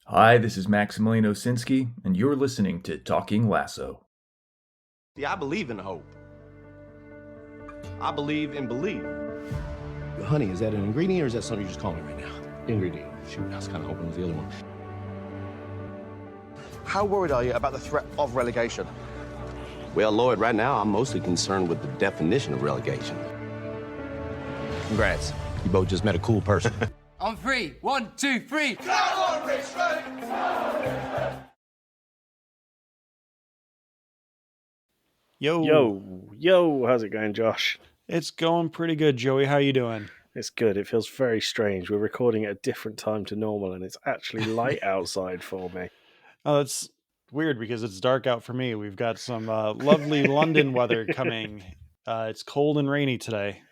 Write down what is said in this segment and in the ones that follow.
Hi, this is Maximilian Osinski, and you're listening to Talking Lasso. See, I believe in hope. I believe in belief. Honey, is that an ingredient or is that something you're just calling me right now? Ingredient. Shoot, I was kind of hoping it was the other one. How worried are you about the threat of relegation? Well, Lloyd, right now I'm mostly concerned with the definition of relegation. Congrats. You both just met a cool person. On three. 1, 2, 3. Come on, Richmond! Yo, how's it going, Josh? It's going pretty good, Joey. How you doing? It's good. It feels very strange. We're recording at a different time to normal, and it's actually light outside for me. Oh, that's weird because it's dark out for me. We've got some lovely London weather coming. It's cold and rainy today.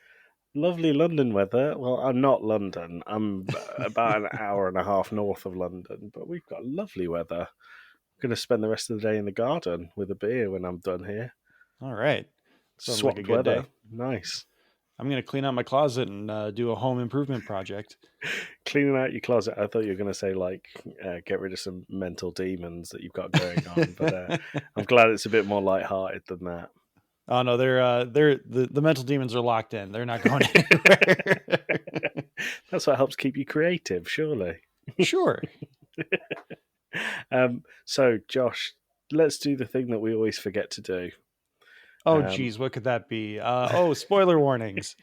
Lovely London weather. Well, I'm not London. I'm about an hour and a half north of London, but we've got lovely weather. I'm going to spend the rest of the day in the garden with a beer when I'm done here. All right. Sounds Swapped like a good weather. day. Nice. I'm going to clean out my closet and do a home improvement project. Cleaning out your closet. I thought you were going to say, get rid of some mental demons that you've got going on, but I'm glad it's a bit more lighthearted than that. Oh no, the mental demons are locked in. They're not going anywhere. That's what helps keep you creative, surely. Sure. So, Josh, let's do the thing that we always forget to do. Oh, geez, what could that be? Spoiler warnings.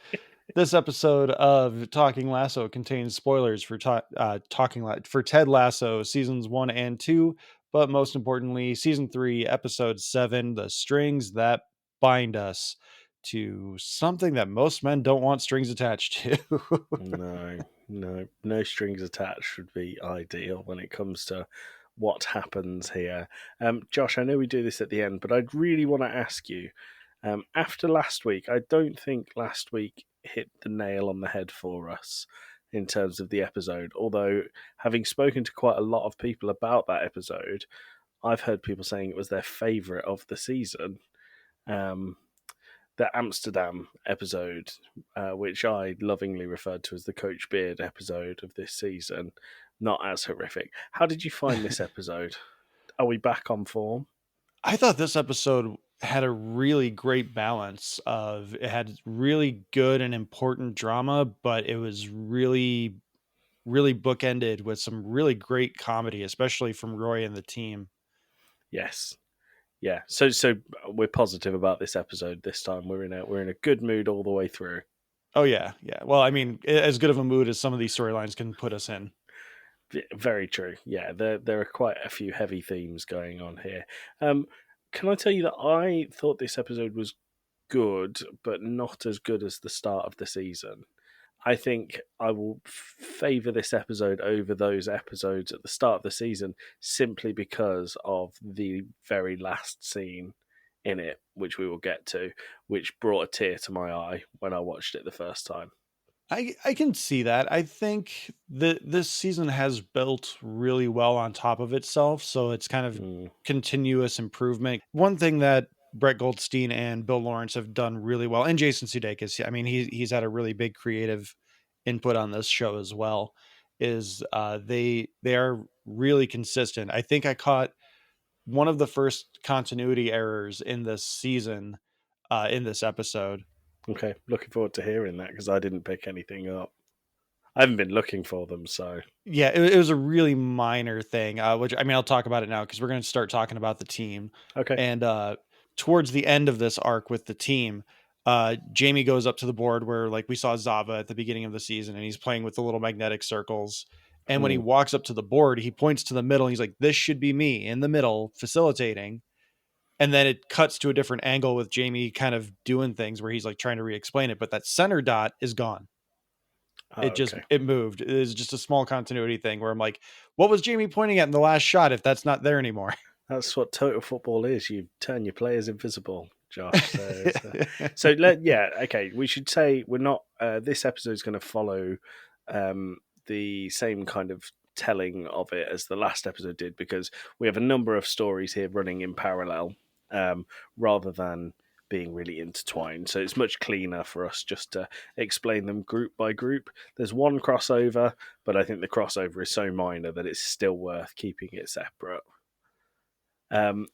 This episode of Talking Lasso contains spoilers for for Ted Lasso seasons 1 and 2, but most importantly, season 3, episode 7, The Strings That Bind Us to something that most men don't want strings attached to. No strings attached would be ideal when it comes to what happens here. Josh, I know we do this at the end, but I'd really want to ask you, after last week, I don't think last week hit the nail on the head for us in terms of the episode, although having spoken to quite a lot of people about that episode, I've heard people saying it was their favourite of the season. The Amsterdam episode, which I lovingly referred to as the Coach Beard episode of this season, not as horrific. How did you find this episode? Are we back on form? I thought this episode had a really great balance of it had really good and important drama, but it was really, really bookended with some really great comedy, especially from Roy and the team. Yes. Yeah. So we're positive about this episode this time. We're in a good mood all the way through. Oh yeah. Yeah. Well, I mean, as good of a mood as some of these storylines can put us in. Very true. Yeah, there are quite a few heavy themes going on here. Can I tell you that I thought this episode was good, but not as good as the start of the season? I think I will favour this episode over those episodes at the start of the season simply because of the very last scene in it, which we will get to, which brought a tear to my eye when I watched it the first time. I can see that. I think that this season has built really well on top of itself, so it's kind of continuous improvement. One thing that Brett Goldstein and Bill Lawrence have done really well, and Jason Sudeikis, I mean, he's had a really big creative input on this show as well, is they are really consistent. I think I caught one of the first continuity errors in this season in this episode. Okay, looking forward to hearing that because I didn't pick anything up. I haven't been looking for them, so... Yeah, it was a really minor thing, which, I mean, I'll talk about it now because we're going to start talking about the team. Okay. And towards the end of this arc with the team, Jamie goes up to the board where, like, we saw Zava at the beginning of the season, and he's playing with the little magnetic circles. And when he walks up to the board, he points to the middle, and he's like, this should be me in the middle facilitating. And then it cuts to a different angle with Jamie kind of doing things where he's like trying to re-explain it, but that center dot is gone. It moved. It is just a small continuity thing where I'm like, what was Jamie pointing at in the last shot if that's not there anymore? That's what total football is. You turn your players invisible, Josh. Okay. We should say we're not. This episode is going to follow the same kind of telling of it as the last episode did because we have a number of stories here running in parallel, rather than being really intertwined. So it's much cleaner for us just to explain them group by group. There's one crossover, but I think the crossover is so minor that it's still worth keeping it separate. And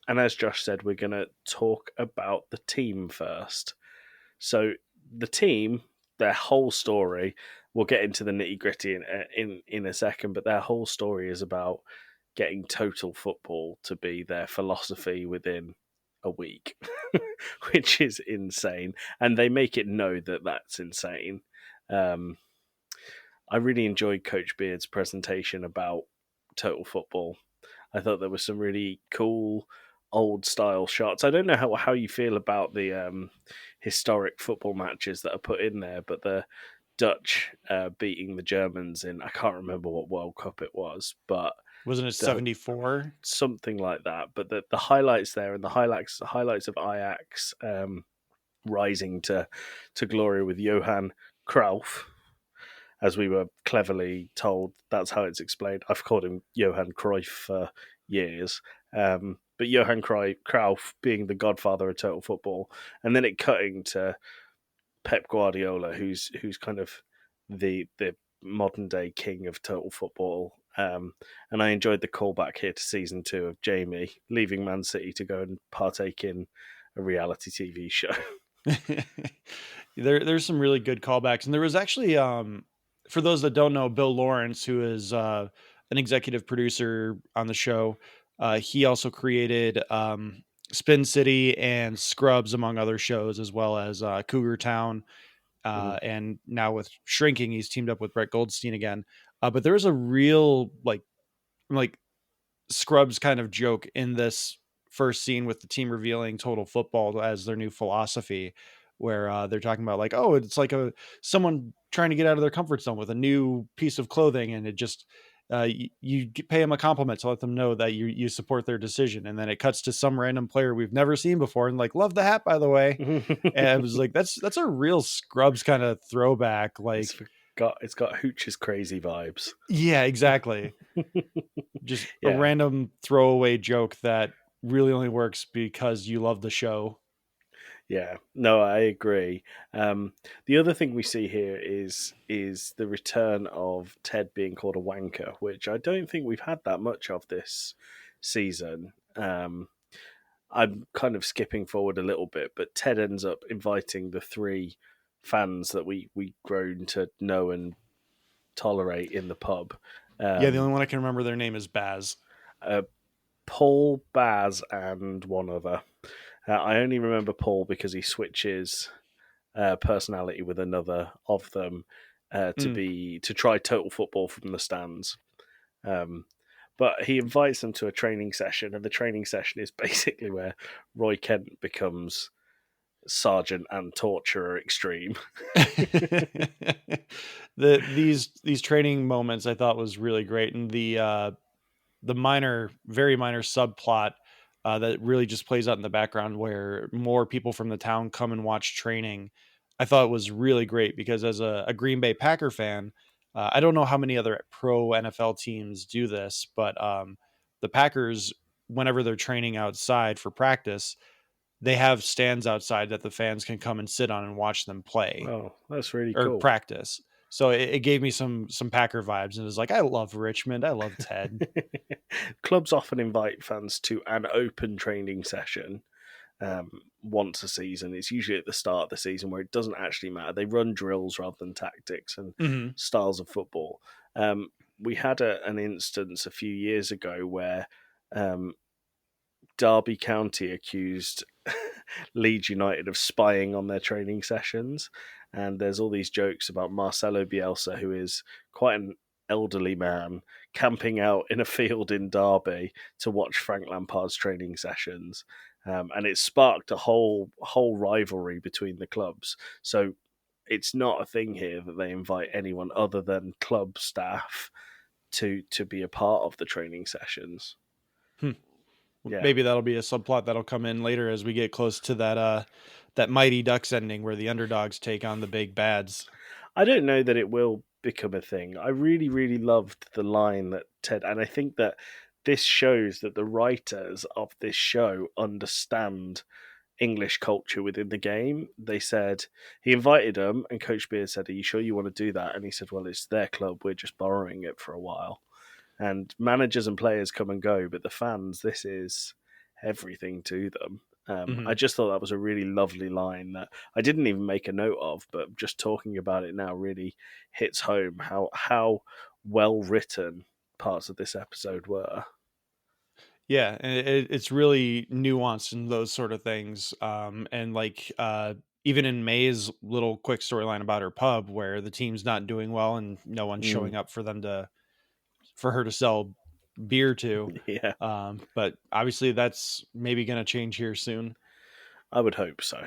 as Josh said, we're going to talk about the team first. So the team, their whole story, we'll get into the nitty gritty in a second, but their whole story is about getting total football to be their philosophy within a week, which is insane. And they make it know that that's insane. I really enjoyed Coach Beard's presentation about total football. I thought there were some really cool old style shots. I don't know how you feel about the historic football matches that are put in there, but the Dutch beating the Germans in, I can't remember what World Cup it was, but Wasn't it 74? something like that. But the highlights there, and the highlights of Ajax rising to glory with Johan Cruyff, as we were cleverly told. That's how it's explained. I've called him Johan Cruyff for years. But Johan Cruyff being the godfather of total football, and then it cutting to Pep Guardiola, who's kind of the modern day king of total football. And I enjoyed the callback here to season 2 of Jamie leaving Man City to go and partake in a reality TV show. There's some really good callbacks, and there was actually, for those that don't know, Bill Lawrence, who is an executive producer on the show, he also created Spin City and Scrubs, among other shows, as well as Cougar Town. And now with Shrinking, he's teamed up with Brett Goldstein again. But there was a real like Scrubs kind of joke in this first scene with the team revealing total football as their new philosophy, where they're talking about like, oh, it's like someone trying to get out of their comfort zone with a new piece of clothing, and it just you pay them a compliment to let them know that you support their decision, and then it cuts to some random player we've never seen before, and like, love the hat, by the way. And it was like, that's a real Scrubs kind of throwback. Like, it's got Hooch's crazy vibes. Yeah, exactly. Just Yeah. a random throwaway joke that really only works because you love the show. Yeah, no, I agree. The other thing we see here is the return of Ted being called a wanker, which I don't think we've had that much of this season. I'm kind of skipping forward a little bit, but Ted ends up inviting the 3 fans that we grown to know and tolerate in the pub. Yeah, the only one I can remember their name is Baz. Paul, Baz, and one other. I only remember Paul because he switches personality with another of them to try total football from the stands. But he invites them to a training session, and the training session is basically where Roy Kent becomes Sergeant and Torturer Extreme. These training moments I thought was really great, and the very minor subplot that really just plays out in the background where more people from the town come and watch training, I thought was really great, because as a Green Bay Packer fan, I don't know how many other pro NFL teams do this, but the Packers, whenever they're training outside for practice, they have stands outside that the fans can come and sit on and watch them play. Oh, that's really or cool. practice. So it gave me some Packer vibes, and it was like, I love Richmond. I love Ted. Clubs often invite fans to an open training session once a season. It's usually at the start of the season, where it doesn't actually matter. They run drills rather than tactics and styles of football. We had an instance a few years ago where Derby County accused Leeds United of spying on their training sessions. And there's all these jokes about Marcelo Bielsa, who is quite an elderly man, camping out in a field in Derby to watch Frank Lampard's training sessions. And it sparked a whole rivalry between the clubs. So it's not a thing here that they invite anyone other than club staff to be a part of the training sessions. Yeah. Maybe that'll be a subplot that'll come in later as we get close to that Mighty Ducks ending, where the underdogs take on the big bads. I don't know that it will become a thing. I really, really loved the line that Ted, and I think that this shows that the writers of this show understand English culture within the game. They said he invited them, and Coach Beard said, "Are you sure you want to do that?" And he said, "Well, it's their club. We're just borrowing it for a while." And managers and players come and go, but the fans, this is everything to them. I just thought that was a really lovely line that I didn't even make a note of, but just talking about it now really hits home how well written parts of this episode were. Yeah, and it's really nuanced in those sort of things. And like even in May's little quick storyline about her pub, where the team's not doing well and no one's showing up for her to sell beer to. Yeah, But obviously that's maybe going to change here soon. I would hope so.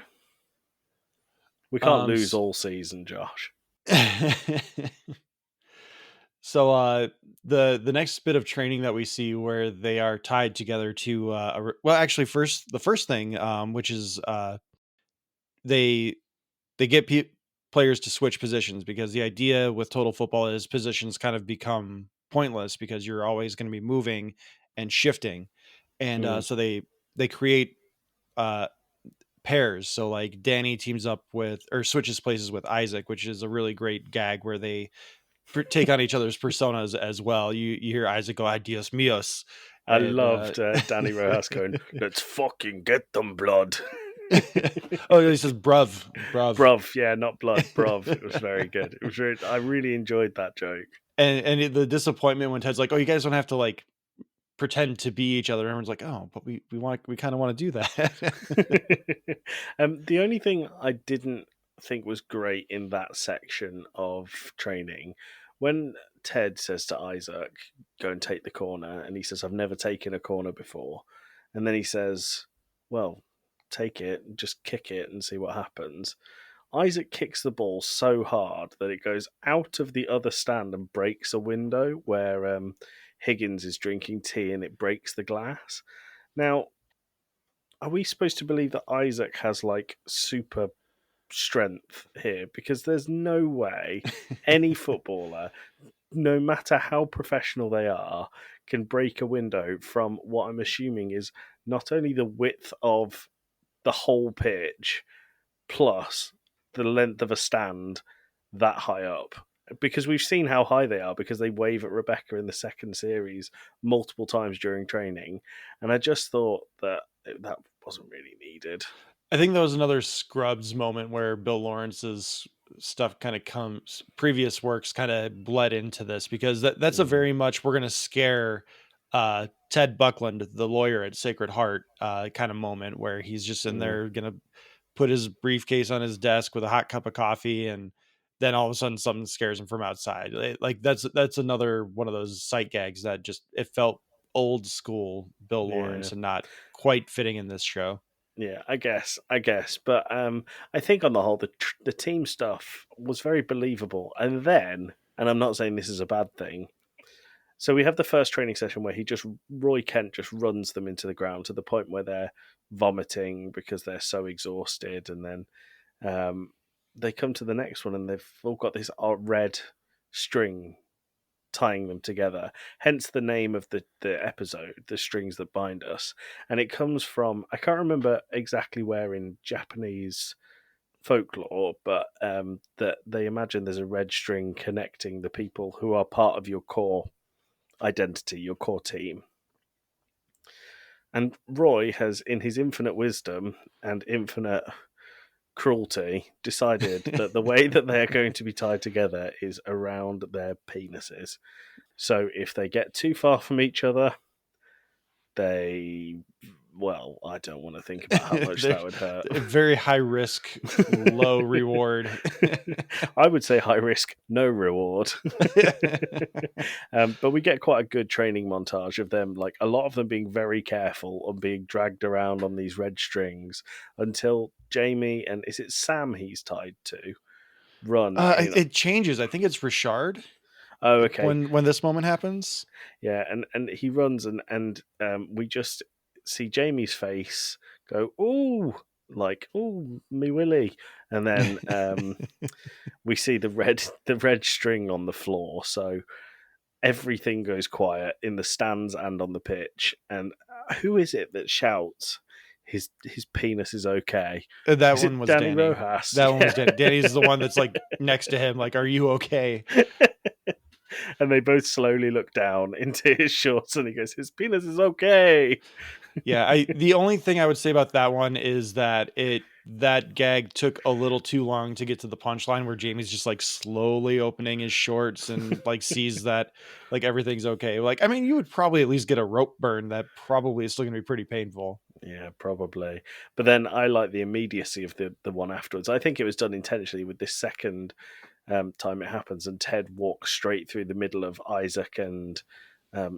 We can't lose s- all season, Josh. So the next bit of training that we see where they are tied together to well, actually the first thing, which is they get players to switch positions, because the idea with total football is positions kind of become pointless because you're always going to be moving and shifting. And so they create uh pairs. So like Danny teams up with, or switches places with Isaac, which is a really great gag where they take on each other's personas as well. You hear Isaac go, "Adios mios." I And, loved Danny Rojas going, "Let's fucking get them, blood." oh, he says bruv. Bruv, yeah, not blood, bruv. It was very good. It was I really enjoyed that joke. And the disappointment when Ted's like, "Oh, you guys don't have to like pretend to be each other." Everyone's like, "Oh, but we kind of want to do that." The only thing I didn't think was great in that section of training, when Ted says to Isaac, "Go and take the corner," and he says, "I've never taken a corner before," and then he says, "Well, take it, just kick it and see what happens." Isaac kicks the ball so hard that it goes out of the other stand and breaks a window where Higgins is drinking tea, and it breaks the glass. Now, are we supposed to believe that Isaac has like super strength here? Because there's no way any footballer, no matter how professional they are, can break a window from what I'm assuming is not only the width of the whole pitch plus the length of a stand that high up. Because we've seen how high they are, because they wave at Rebecca in the second series multiple times during training. And I just thought that wasn't really needed. I think that was another Scrubs moment where Bill Lawrence's stuff kind of previous works kind of bled into this, because that's a very much, we're going to scare Ted Buckland, the lawyer at Sacred Heart, kind of moment where he's just in there going to put his briefcase on his desk with a hot cup of coffee, and then all of a sudden something scares him from outside. Like that's another one of those sight gags that just, it felt old school Bill Lawrence and not quite fitting in this show. Yeah, I guess, but I think on the whole, the team stuff was very believable. And then, and I'm not saying this is a bad thing. So we have the first training session where Roy Kent just runs them into the ground to the point where they're vomiting because they're so exhausted, and then they come to the next one and they've all got this red string tying them together, hence the name of the episode, The Strings That Bind Us. And it comes from, I can't remember exactly where in Japanese folklore, but that they imagine there's a red string connecting the people who are part of your core identity, your core team. And Roy has, in his infinite wisdom and infinite cruelty, decided that the way that they are going to be tied together is around their penises. So if they get too far from each other, I don't want to think about how much that would hurt. Very high risk, low reward. I would say high risk, no reward. But we get quite a good training montage of them, like a lot of them being very careful and being dragged around on these red strings until Jamie, and is it Sam he's tied to, run. It changes. I think it's Richard. Oh, okay. When this moment happens, yeah, and he runs, and we just see Jamie's face go, "Ooh," like, "Ooh, me willy," and then we see the red string on the floor. So everything goes quiet in the stands and on the pitch. And who is it that shouts, his penis is okay. That Is it one was Danny Danny. Rojas? That one was Danny. Danny's the one that's like next to him, like, "Are you okay?" And they both slowly look down into his shorts, and he goes, "His penis is okay." Yeah, the only thing I would say about that one is that that gag took a little too long to get to the punchline where Jamie's just like slowly opening his shorts and like sees that like everything's okay. Like, I mean, you would probably at least get a rope burn that probably is still gonna be pretty painful. Yeah, probably. But then I like the immediacy of the one afterwards. I think it was done intentionally with this second time it happens, and Ted walks straight through the middle of Isaac and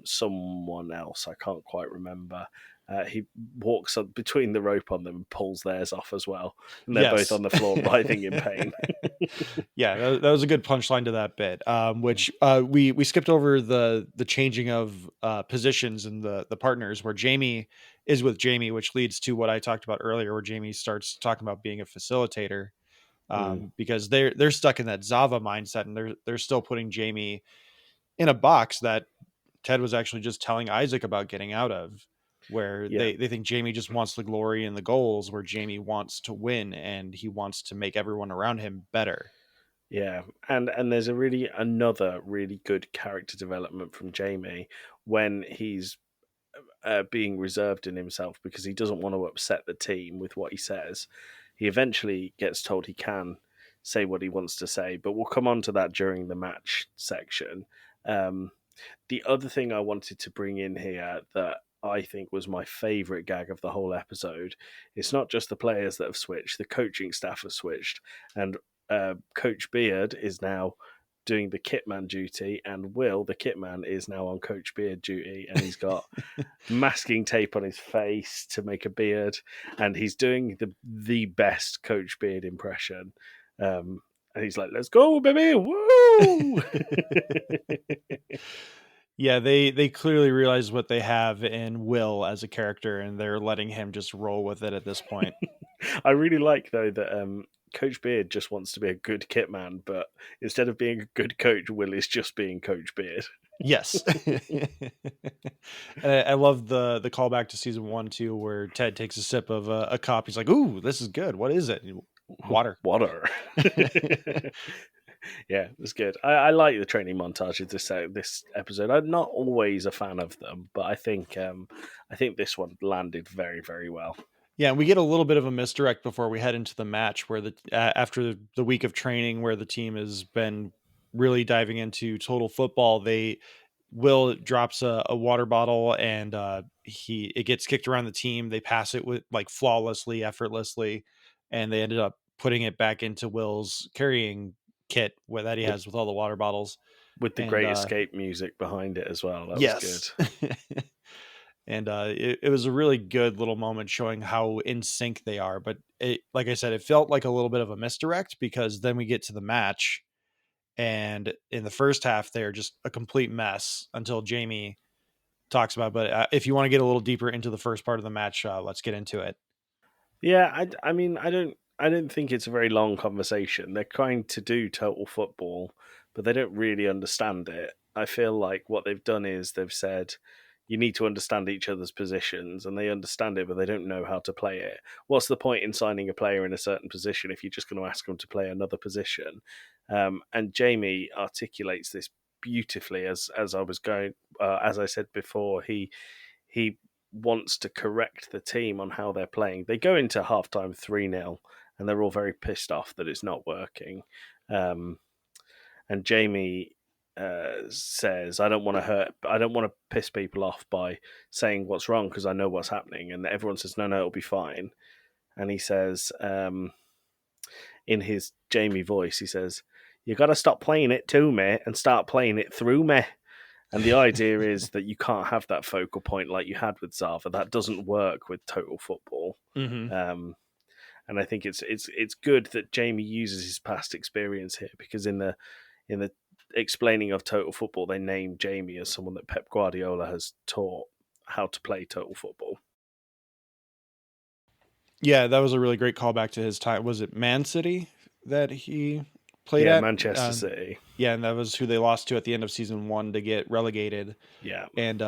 someone else. I can't quite remember. He walks up between the rope on them and pulls theirs off as well. And they're both Yes. on the floor writhing in pain. Yeah, that was a good punchline to that bit. Which we skipped over the changing of positions and the partners where Jamie is with Jamie, which leads to what I talked about earlier, where Jamie starts talking about being a facilitator. Because they're stuck in that Zava mindset, and they're still putting Jamie in a box that Ted was actually just telling Isaac about getting out of, where Yeah. they think Jamie just wants the glory and the goals, where Jamie wants to win and he wants to make everyone around him better. Yeah, and there's another really good character development from Jamie when he's being reserved in himself because he doesn't want to upset the team with what he says. He eventually gets told he can say what he wants to say, but we'll come on to that during the match section. The other thing I wanted to bring in here that I think was my favourite gag of the whole episode, it's not just the players that have switched, the coaching staff have switched, and Coach Beard is now doing the kitman duty, and Will, the kitman, is now on Coach Beard duty, and he's got masking tape on his face to make a beard, and he's doing the best Coach Beard impression. And he's like, "Let's go, baby! Woo!" Yeah, they clearly realize what they have in Will as a character, and they're letting him just roll with it at this point. I really like though that Coach Beard just wants to be a good kitman, but instead of being a good coach, Will is just being Coach Beard. Yes. And I love the callback to season 1 too, where Ted takes a sip of a cup. He's like, "Ooh, this is good. What is it?" Water. Water. Yeah, it was good. I like the training montages this episode. I'm not always a fan of them, but I think this one landed very, very well. Yeah, and we get a little bit of a misdirect before we head into the match, where after the week of training, where the team has been really diving into total football, Will drops a water bottle, and it gets kicked around the team. They pass it with like flawlessly, effortlessly, and they ended up putting it back into Will's carrying kit that he has with all the water bottles, with the and, Great Escape music behind it as well. That was good. And it was a really good little moment showing how in sync they are. But like I said, it felt like a little bit of a misdirect, because then we get to the match, and in the first half, they're just a complete mess until Jamie talks about. But if you want to get a little deeper into the first part of the match, let's get into it. Yeah, I mean, I don't think it's a very long conversation. They're trying to do total football, but they don't really understand it. I feel like what they've done is they've said, you need to understand each other's positions, and they understand it, but they don't know how to play it. What's the point in signing a player in a certain position if you're just going to ask them to play another position? And Jamie articulates this beautifully. As I said before, he wants to correct the team on how they're playing. They go into halftime 3-0, and they're all very pissed off that it's not working. And Jamie says, I don't want to piss people off by saying what's wrong, because I know what's happening. And everyone says, no, it'll be fine. And he says, in his Jamie voice, he says, you got to stop playing it to me and start playing it through me. And the idea is that you can't have that focal point like you had with Zava. That doesn't work with total football. Mm-hmm. And I think it's good that Jamie uses his past experience here, because in the explaining of total football, they name Jamie as someone that Pep Guardiola has taught how to play total football. Yeah, that was a really great callback to his time. Was it Man City that he played at? Manchester City. Yeah, and that was who they lost to at the end of season 1 to get relegated. Yeah. And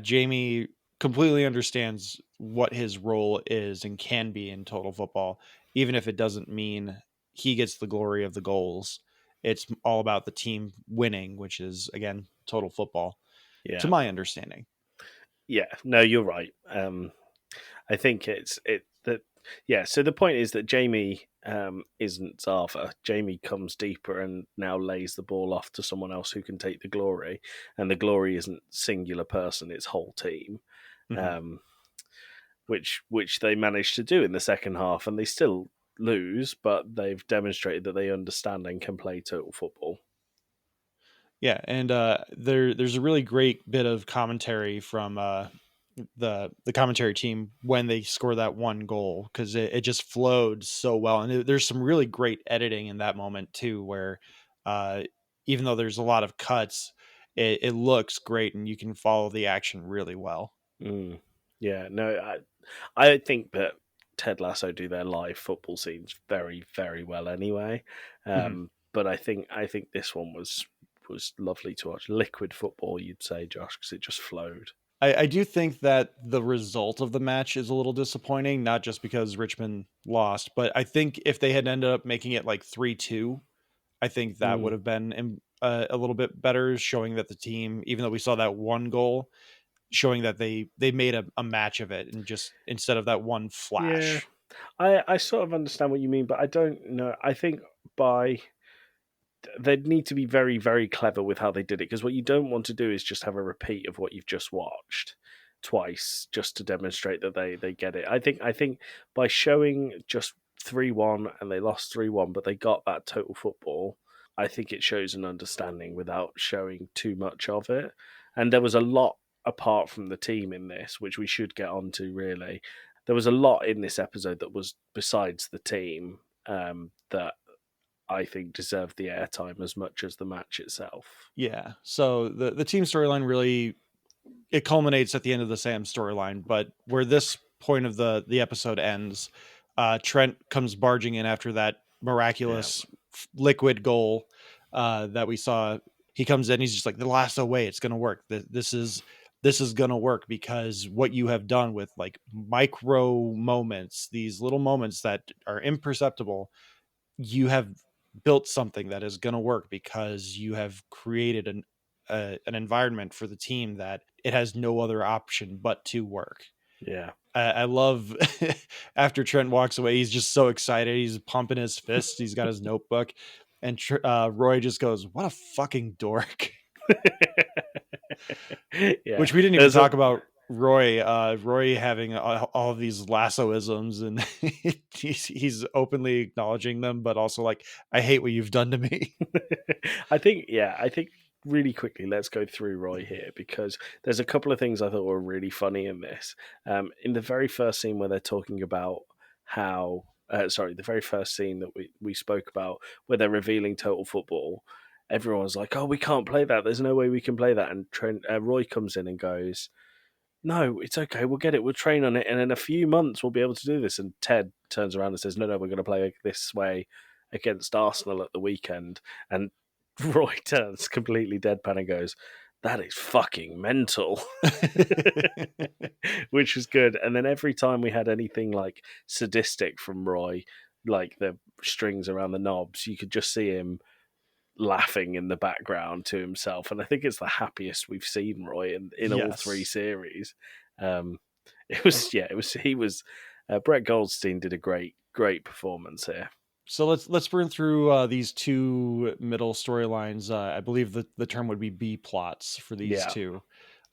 Jamie completely understands what his role is and can be in total football, even if it doesn't mean he gets the glory of the goals. It's all about the team winning, which is, again, total football, to Yeah. my understanding. Yeah. No, you're right. I think so the point is that Jamie isn't Zava. Jamie comes deeper and now lays the ball off to someone else who can take the glory. And the glory isn't singular person, it's whole team. Um, which they managed to do in the second half, and they still lose, but they've demonstrated that they understand and can play total football. Yeah, and there's a really great bit of commentary from the commentary team when they score that one goal, because it just flowed so well, and there's some really great editing in that moment too, where even though there's a lot of cuts, it looks great and you can follow the action really well. Yeah, no, I think that Ted Lasso do their live football scenes very, very well anyway. But I think this one was lovely to watch. Liquid football, you'd say, Josh, because it just flowed. I do think that the result of the match is a little disappointing, not just because Richmond lost, but I think if they had ended up making it like 3-2, I think that would have been a little bit better, showing that the team, even though we saw that one goal, showing that they made a match of it, and just instead of that one Yeah, flash. I sort of understand what you mean, but I don't know. I think they'd need to be very, very clever with how they did it, because what you don't want to do is just have a repeat of what you've just watched twice just to demonstrate that they get it. I think by showing just 3-1 and they lost 3-1, but they got that total football, I think it shows an understanding without showing too much of it. And there was a lot apart from the team in this, which we should get onto really. There was a lot in this episode that was besides the team that I think deserved the airtime as much as the match itself. Yeah. So the team storyline really, it culminates at the end of the Sam storyline, but where this point of the episode ends, Trent comes barging in after that miraculous liquid goal that we saw. He comes in, he's just like, the lasso way, it's gonna work. This is gonna work, because what you have done with like micro moments, these little moments that are imperceptible, you have built something that is going to work, because you have created an environment for the team that it has no other option but to work. Yeah. I love after Trent walks away, he's just so excited. He's pumping his fists. He's got his notebook, and Roy just goes, "What a fucking dork." Yeah. Which we didn't even talk about Roy. Roy having all of these lassoisms, and he's openly acknowledging them, but also like, I hate what you've done to me. I think really quickly, let's go through Roy here, because there's a couple of things I thought were really funny in this. In the very first scene where they're talking about how, the very first scene that we spoke about, where they're revealing total football, everyone's like, "Oh, we can't play that. There's no way we can play that." And Roy comes in and goes, "No, it's okay. We'll get it. We'll train on it, and in a few months we'll be able to do this." And Ted turns around and says, "No, we're going to play this way against Arsenal at the weekend." And Roy turns completely deadpan and goes, "That is fucking mental," which was good. And then every time we had anything like sadistic from Roy, like the strings around the knobs, you could just see him laughing in the background to himself. And I think it's the happiest we've seen Roy in all three series. Brett Goldstein did a great performance here. So let's burn through these two middle storylines. I believe the term would be B plots for these two.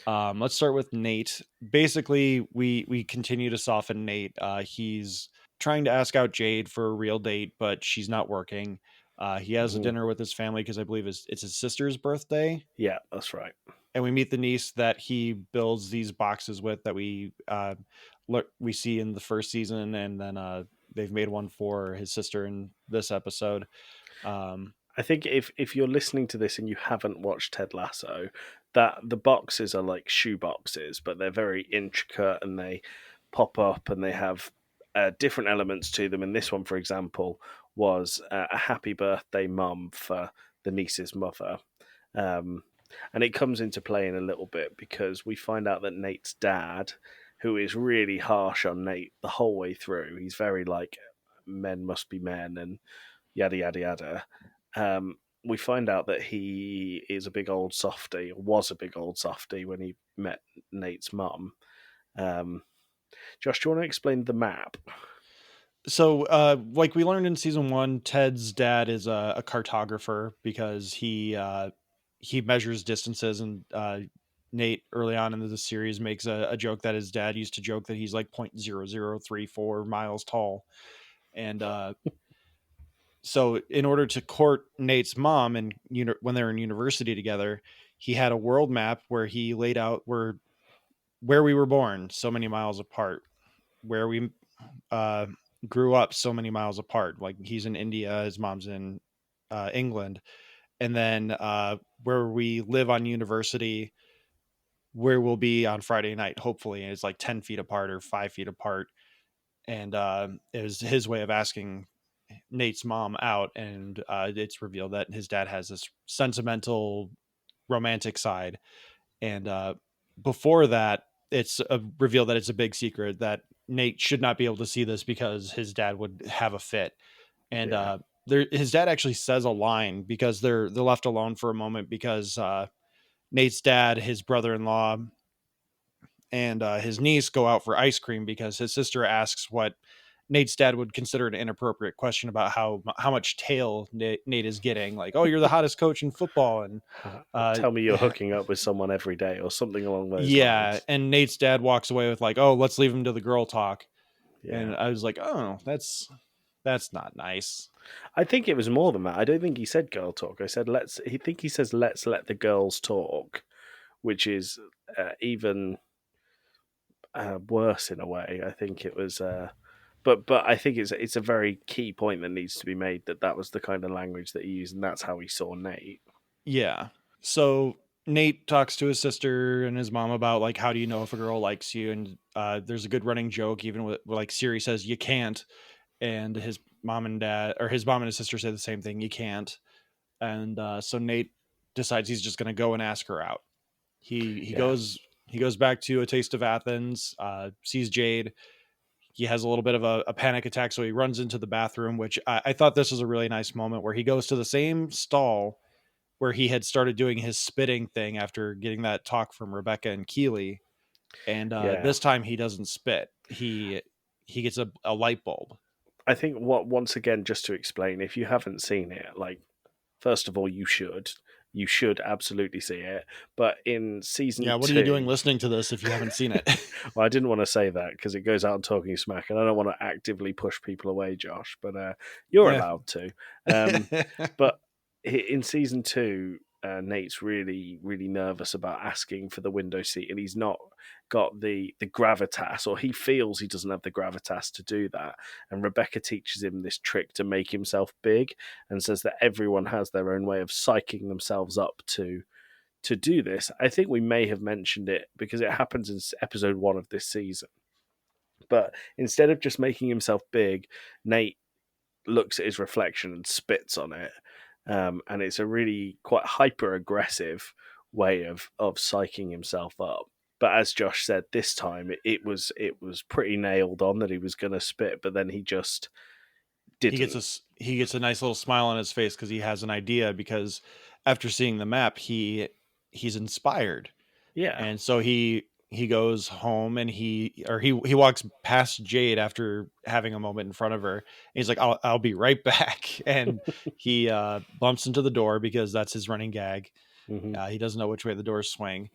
Let's start with Nate. Basically, we continue to soften Nate. He's trying to ask out Jade for a real date, but she's not working. He has a dinner with his family because I believe it's his sister's birthday. Yeah, that's right. And we meet the niece that he builds these boxes with, that we see in the first season, and then they've made one for his sister in this episode. I think if you're listening to this and you haven't watched Ted Lasso, that the boxes are like shoe boxes, but they're very intricate and they pop up and they have different elements to them. And this one, for example, was a happy birthday mum for the niece's mother. And it comes into play in a little bit because we find out that Nate's dad, who is really harsh on Nate the whole way through, he's very like, men must be men and yada, yada, yada. We find out that he is a big old softy, or was a big old softy when he met Nate's mum. Josh, do you want to explain the map? So, like we learned in season 1, Ted's dad is a cartographer because he measures distances, and Nate early on in the series makes a joke that his dad used to joke that he's like 0.0034 miles tall, and so in order to court Nate's mom and when they were in university together, he had a world map where he laid out where we were born, so many miles apart, where we grew up so many miles apart. Like he's in India, his mom's in England, and then where we live on university, where we'll be on Friday night, hopefully, and it's like 10 feet apart or 5 feet apart. And it was his way of asking Nate's mom out, and it's revealed that his dad has this sentimental, romantic side, and before that, it's revealed that it's a big secret that Nate should not be able to see this because his dad would have a fit. And his dad actually says a line because they're left alone for a moment because Nate's dad, his brother-in-law, and his niece go out for ice cream because his sister asks what Nate's dad would consider an inappropriate question about how much tail Nate is getting. Like, oh, you're the hottest coach in football, and tell me you're hooking up with someone every day or something along those yeah. lines. And Nate's dad walks away with like, oh, let's leave him to the girl talk. Yeah. And I was like, oh, that's not nice. I think it was more than that. I don't think he said girl talk. I said he says let's let the girls talk, which is even worse in a way. I think it was but I think it's a very key point that needs to be made that was the kind of language that he used, and that's how he saw Nate. Yeah. So Nate talks to his sister and his mom about like, how do you know if a girl likes you? And there's a good running joke, even with like Siri says you can't, and his mom and his sister say the same thing, you can't. And so Nate decides he's just going to go and ask her out. He goes back to A Taste of Athens, sees Jade. He has a little bit of a panic attack, so he runs into the bathroom, which I thought this was a really nice moment where he goes to the same stall where he had started doing his spitting thing after getting that talk from Rebecca and Keeley. And this time he doesn't spit. He gets a light bulb. I think once again, just to explain, if you haven't seen it, like, first of all, you should absolutely see it. But in season 2... what are you doing listening to this if you haven't seen it? Well, I didn't want to say that because it goes out on Talking Smack, and I don't want to actively push people away, Josh, but you're allowed to. But in season 2, Nate's really, really nervous about asking for the window seat, and he's not got the gravitas, or he feels he doesn't have the gravitas to do that. And Rebecca teaches him this trick to make himself big and says that everyone has their own way of psyching themselves up to do this. I think we may have mentioned it because it happens in episode 1 of this season. But instead of just making himself big, Nate looks at his reflection and spits on it. And it's a really quite hyper-aggressive way of psyching himself up. But as Josh said, this time it was pretty nailed on that he was going to spit, but then he just didn't. He gets a nice little smile on his face because he has an idea, because after seeing the map, he's inspired. Yeah. And so he goes home and he walks past Jade after having a moment in front of her. And he's like, I'll be right back. And he bumps into the door because that's his running gag. Mm-hmm. He doesn't know which way the doors swing.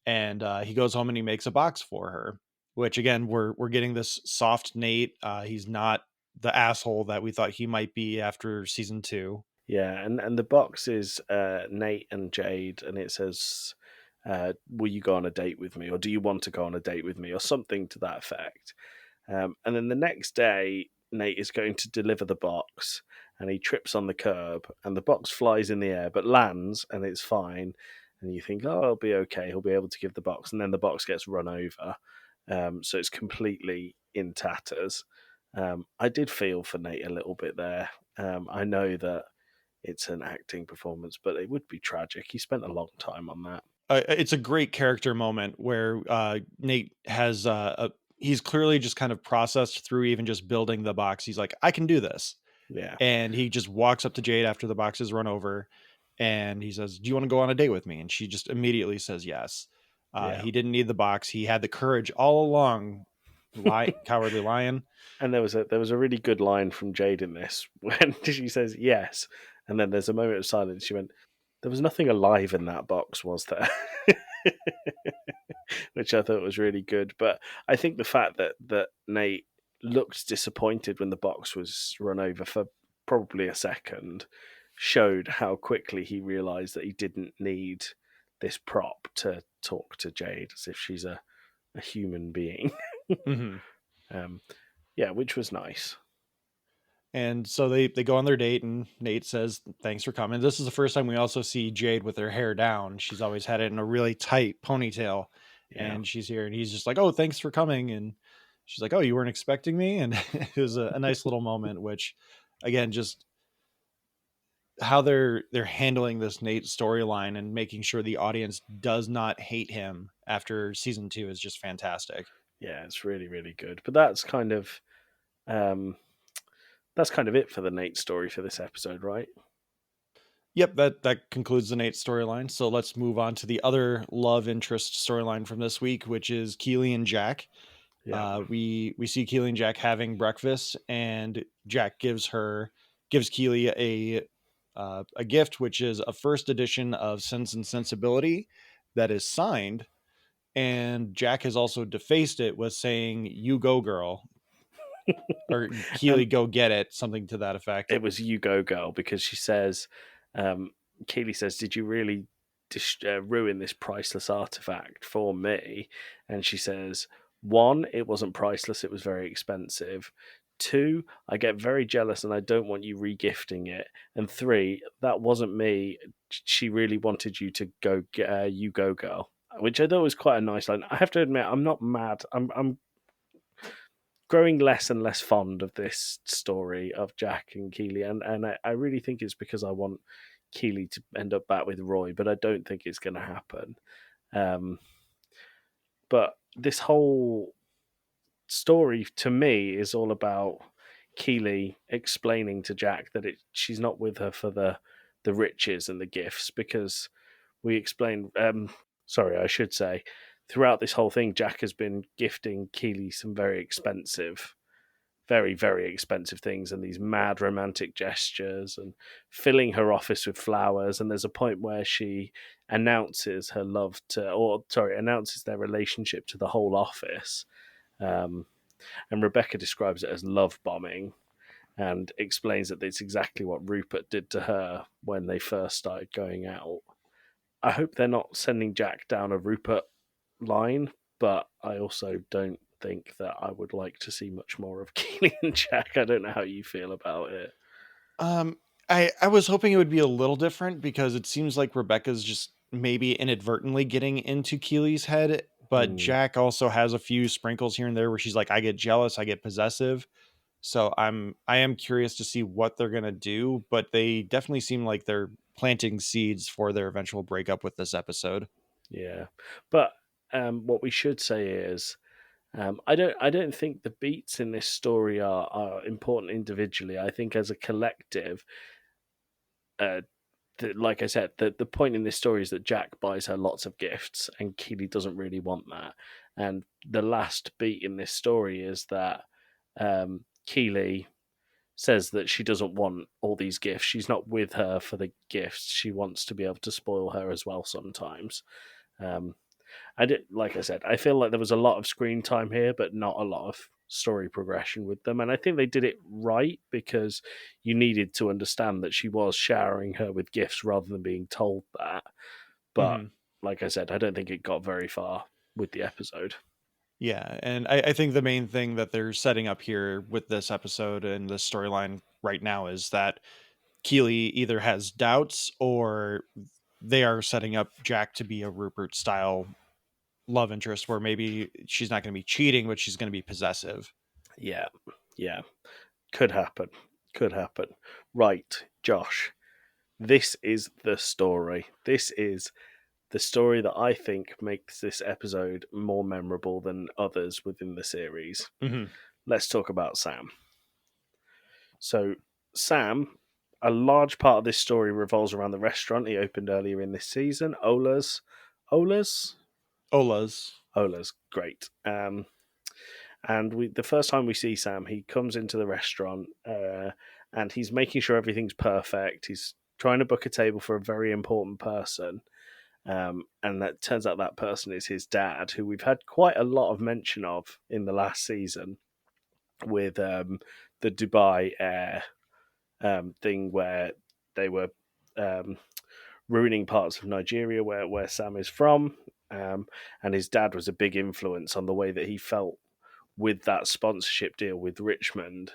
And he goes home and he makes a box for her, which again, we're getting this soft Nate. He's not the asshole that we thought he might be after season 2. Yeah. And the box is Nate and Jade, and it says, will you go on a date with me, or do you want to go on a date with me, or something to that effect. And then the next day, Nate is going to deliver the box, and he trips on the curb, and the box flies in the air, but lands, and it's fine. And you think, oh, it'll be okay. He'll be able to give the box. And then the box gets run over. So it's completely in tatters. I did feel for Nate a little bit there. I know that it's an acting performance, but it would be tragic. He spent a long time on that. It's a great character moment where Nate has he's clearly just kind of processed through even just building the box. He's like, I can do this. Yeah. And he just walks up to Jade after the box is run over and he says, do you want to go on a date with me? And she just immediately says yes. Yeah. He didn't need the box. He had the courage all along. Cowardly lion. And there was a really good line from Jade in this when she says yes, and then there's a moment of silence. She went, "There was nothing alive in that box, was there?" Which I thought was really good. But I think the fact that Nate looked disappointed when the box was run over for probably a second showed how quickly he realized that he didn't need this prop to talk to Jade as if she's a human being. Mm-hmm. Yeah, which was nice. And so they go on their date and Nate says, thanks for coming. This is the first time we also see Jade with her hair down. She's always had it in a really tight ponytail. Yeah. And she's here and he's just like, oh, thanks for coming. And she's like, oh, you weren't expecting me? And it was a nice little moment, which again, just how they're handling this Nate storyline and making sure the audience does not hate him after season 2 is just fantastic. Yeah, it's really, really good. But that's kind of it for the Nate story for this episode, right? Yep, that concludes the Nate storyline. So let's move on to the other love interest storyline from this week, which is Keeley and Jack. Yeah. We see Keeley and Jack having breakfast, and Jack gives Keeley a gift, which is a first edition of Sense and Sensibility that is signed. And Jack has also defaced it with saying, "You go, girl," or "Keeley, go get it," something to that effect. It was "You go, girl," because she says, Keeley says, "Did you really ruin this priceless artifact for me?" And she says, 1, it wasn't priceless; it was very expensive. 2, I get very jealous and I don't want you regifting it. And 3, that wasn't me. She really wanted you to go. You go, girl. Which I thought was quite a nice line. I have to admit, I'm not mad. I'm growing less and less fond of this story of Jack and Keeley, and I really think it's because I want Keeley to end up back with Roy, but I don't think it's going to happen. But this whole story to me is all about Keeley explaining to Jack that she's not with her for the riches and the gifts, because we explained. Sorry, I should say, throughout this whole thing, Jack has been gifting Keeley some very expensive, very, very expensive things and these mad romantic gestures and filling her office with flowers. And there's a point where she announces announces their relationship to the whole office. And Rebecca describes it as love bombing and explains that it's exactly what Rupert did to her when they first started going out. I hope they're not sending Jack down a Rupert line, but I also don't think that I would like to see much more of Keeley and Jack. I don't know how you feel about it. I was hoping it would be a little different because it seems like Rebecca's just maybe inadvertently getting into Keeley's head, but Jack also has a few sprinkles here and there where she's like, I get jealous, I get possessive. So I am curious to see what they're gonna do, but they definitely seem like they're planting seeds for their eventual breakup with this episode. Yeah, but what we should say is, I don't think the beats in this story are important individually. I think as a collective, like I said, the point in this story is that Jack buys her lots of gifts, and Keeley doesn't really want that. And the last beat in this story is that Keeley says that she doesn't want all these gifts. She's not with her for the gifts. She wants to be able to spoil her as well sometimes. Like I said, I feel like there was a lot of screen time here, but not a lot of story progression with them. And I think they did it right because you needed to understand that she was showering her with gifts rather than being told that. But like I said, I don't think it got very far with the episode. Yeah, and I think the main thing that they're setting up here with this episode and the storyline right now is that Keeley either has doubts or they are setting up Jack to be a Rupert style love interest where maybe she's not going to be cheating, but she's going to be possessive. Yeah. Could happen. Right, Josh. This is the story. This is the story that I think makes this episode more memorable than others within the series. Mm-hmm. Let's talk about Sam. So, Sam, a large part of this story revolves around the restaurant he opened earlier in this season, Ola's. Ola's? Ola's, great. And the first time we see Sam, he comes into the restaurant and he's making sure everything's perfect. He's trying to book a table for a very important person. And that turns out that person is his dad, who we've had quite a lot of mention of in the last season with the Dubai Air thing where they were ruining parts of Nigeria where Sam is from. And his dad was a big influence on the way that he felt with that sponsorship deal with Richmond.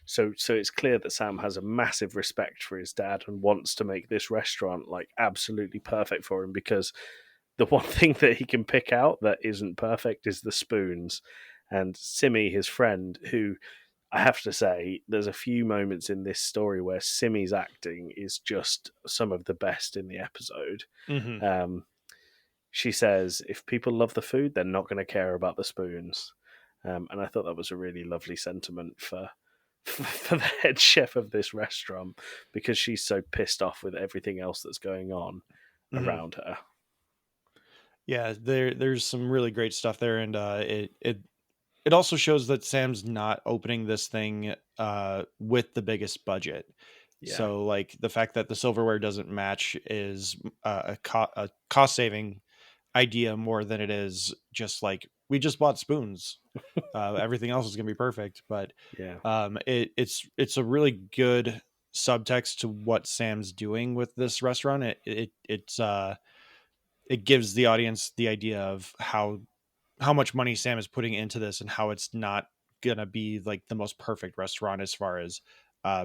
So it's clear that Sam has a massive respect for his dad and wants to make this restaurant like absolutely perfect for him, because the one thing that he can pick out that isn't perfect is the spoons. And Simi, his friend, who I have to say, there's a few moments in this story where Simi's acting is just some of the best in the episode. Mm-hmm. She says, if people love the food, they're not going to care about the spoons. And I thought that was a really lovely sentiment for the head chef of this restaurant, because she's so pissed off with everything else that's going on around her. Yeah, there's some really great stuff there, and it also shows that Sam's not opening this thing with the biggest budget. Yeah. So like the fact that the silverware doesn't match is a cost saving idea more than it is just like we just bought spoons. Everything else is gonna be perfect, but Yeah. it's a really good subtext to what Sam's doing with this restaurant. It gives the audience the idea of how much money Sam is putting into this and how it's not gonna be like the most perfect restaurant as far as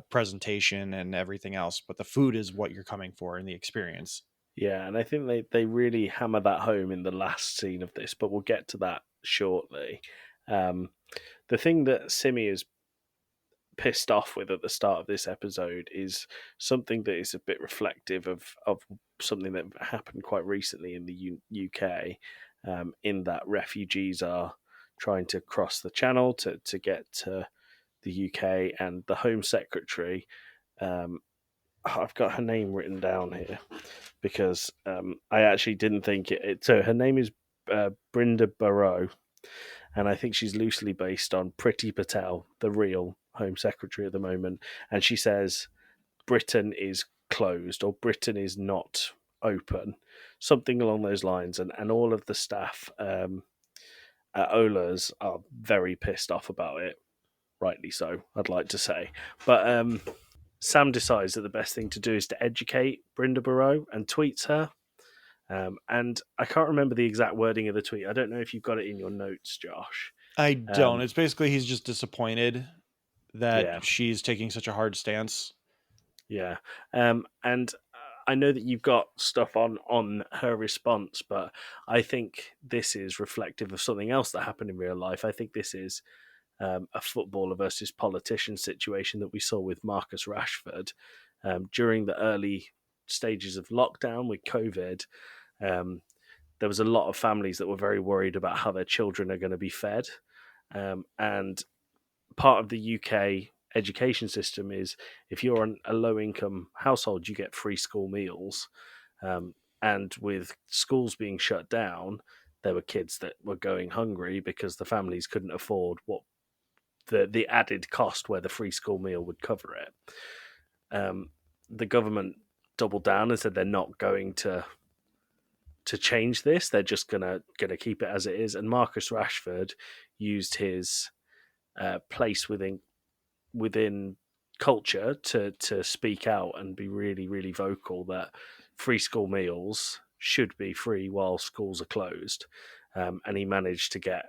presentation and everything else, but the food is what you're coming for in the experience. Yeah, and I think they really hammer that home in the last scene of this, but we'll get to that shortly. The thing that Simi is pissed off with at the start of this episode is something that is a bit reflective of something that happened quite recently in the UK, in that refugees are trying to cross the channel to get to the UK, and the Home Secretary, I've got her name written down here because I actually didn't think it. So her name is Brinda Barrow, and I think she's loosely based on Priti Patel, the real Home Secretary at the moment. And she says Britain is closed or Britain is not open, something along those lines. And all of the staff at Ola's are very pissed off about it, rightly so, I'd like to say. But Sam decides that the best thing to do is to educate Brinda Barrow and tweets her. And I can't remember the exact wording of the tweet. I don't know if you've got it in your notes, Josh. I don't. It's basically he's just disappointed that Yeah. she's taking such a hard stance. Yeah. And I know that you've got stuff on her response, but I think this is reflective of something else that happened in real life. I think this is a footballer versus politician situation that we saw with Marcus Rashford during the early stages of lockdown with COVID. There was a lot of families that were very worried about how their children are going to be fed. And part of the UK education system is if you're a low-income household, you get free school meals. And with schools being shut down, there were kids that were going hungry because the families couldn't afford what the added cost where the free school meal would cover it. The government doubled down and said they're not going to change this. They're just gonna keep it as it is. And Marcus Rashford used his place within culture to speak out and be really, really vocal that free school meals should be free while schools are closed. And he managed to get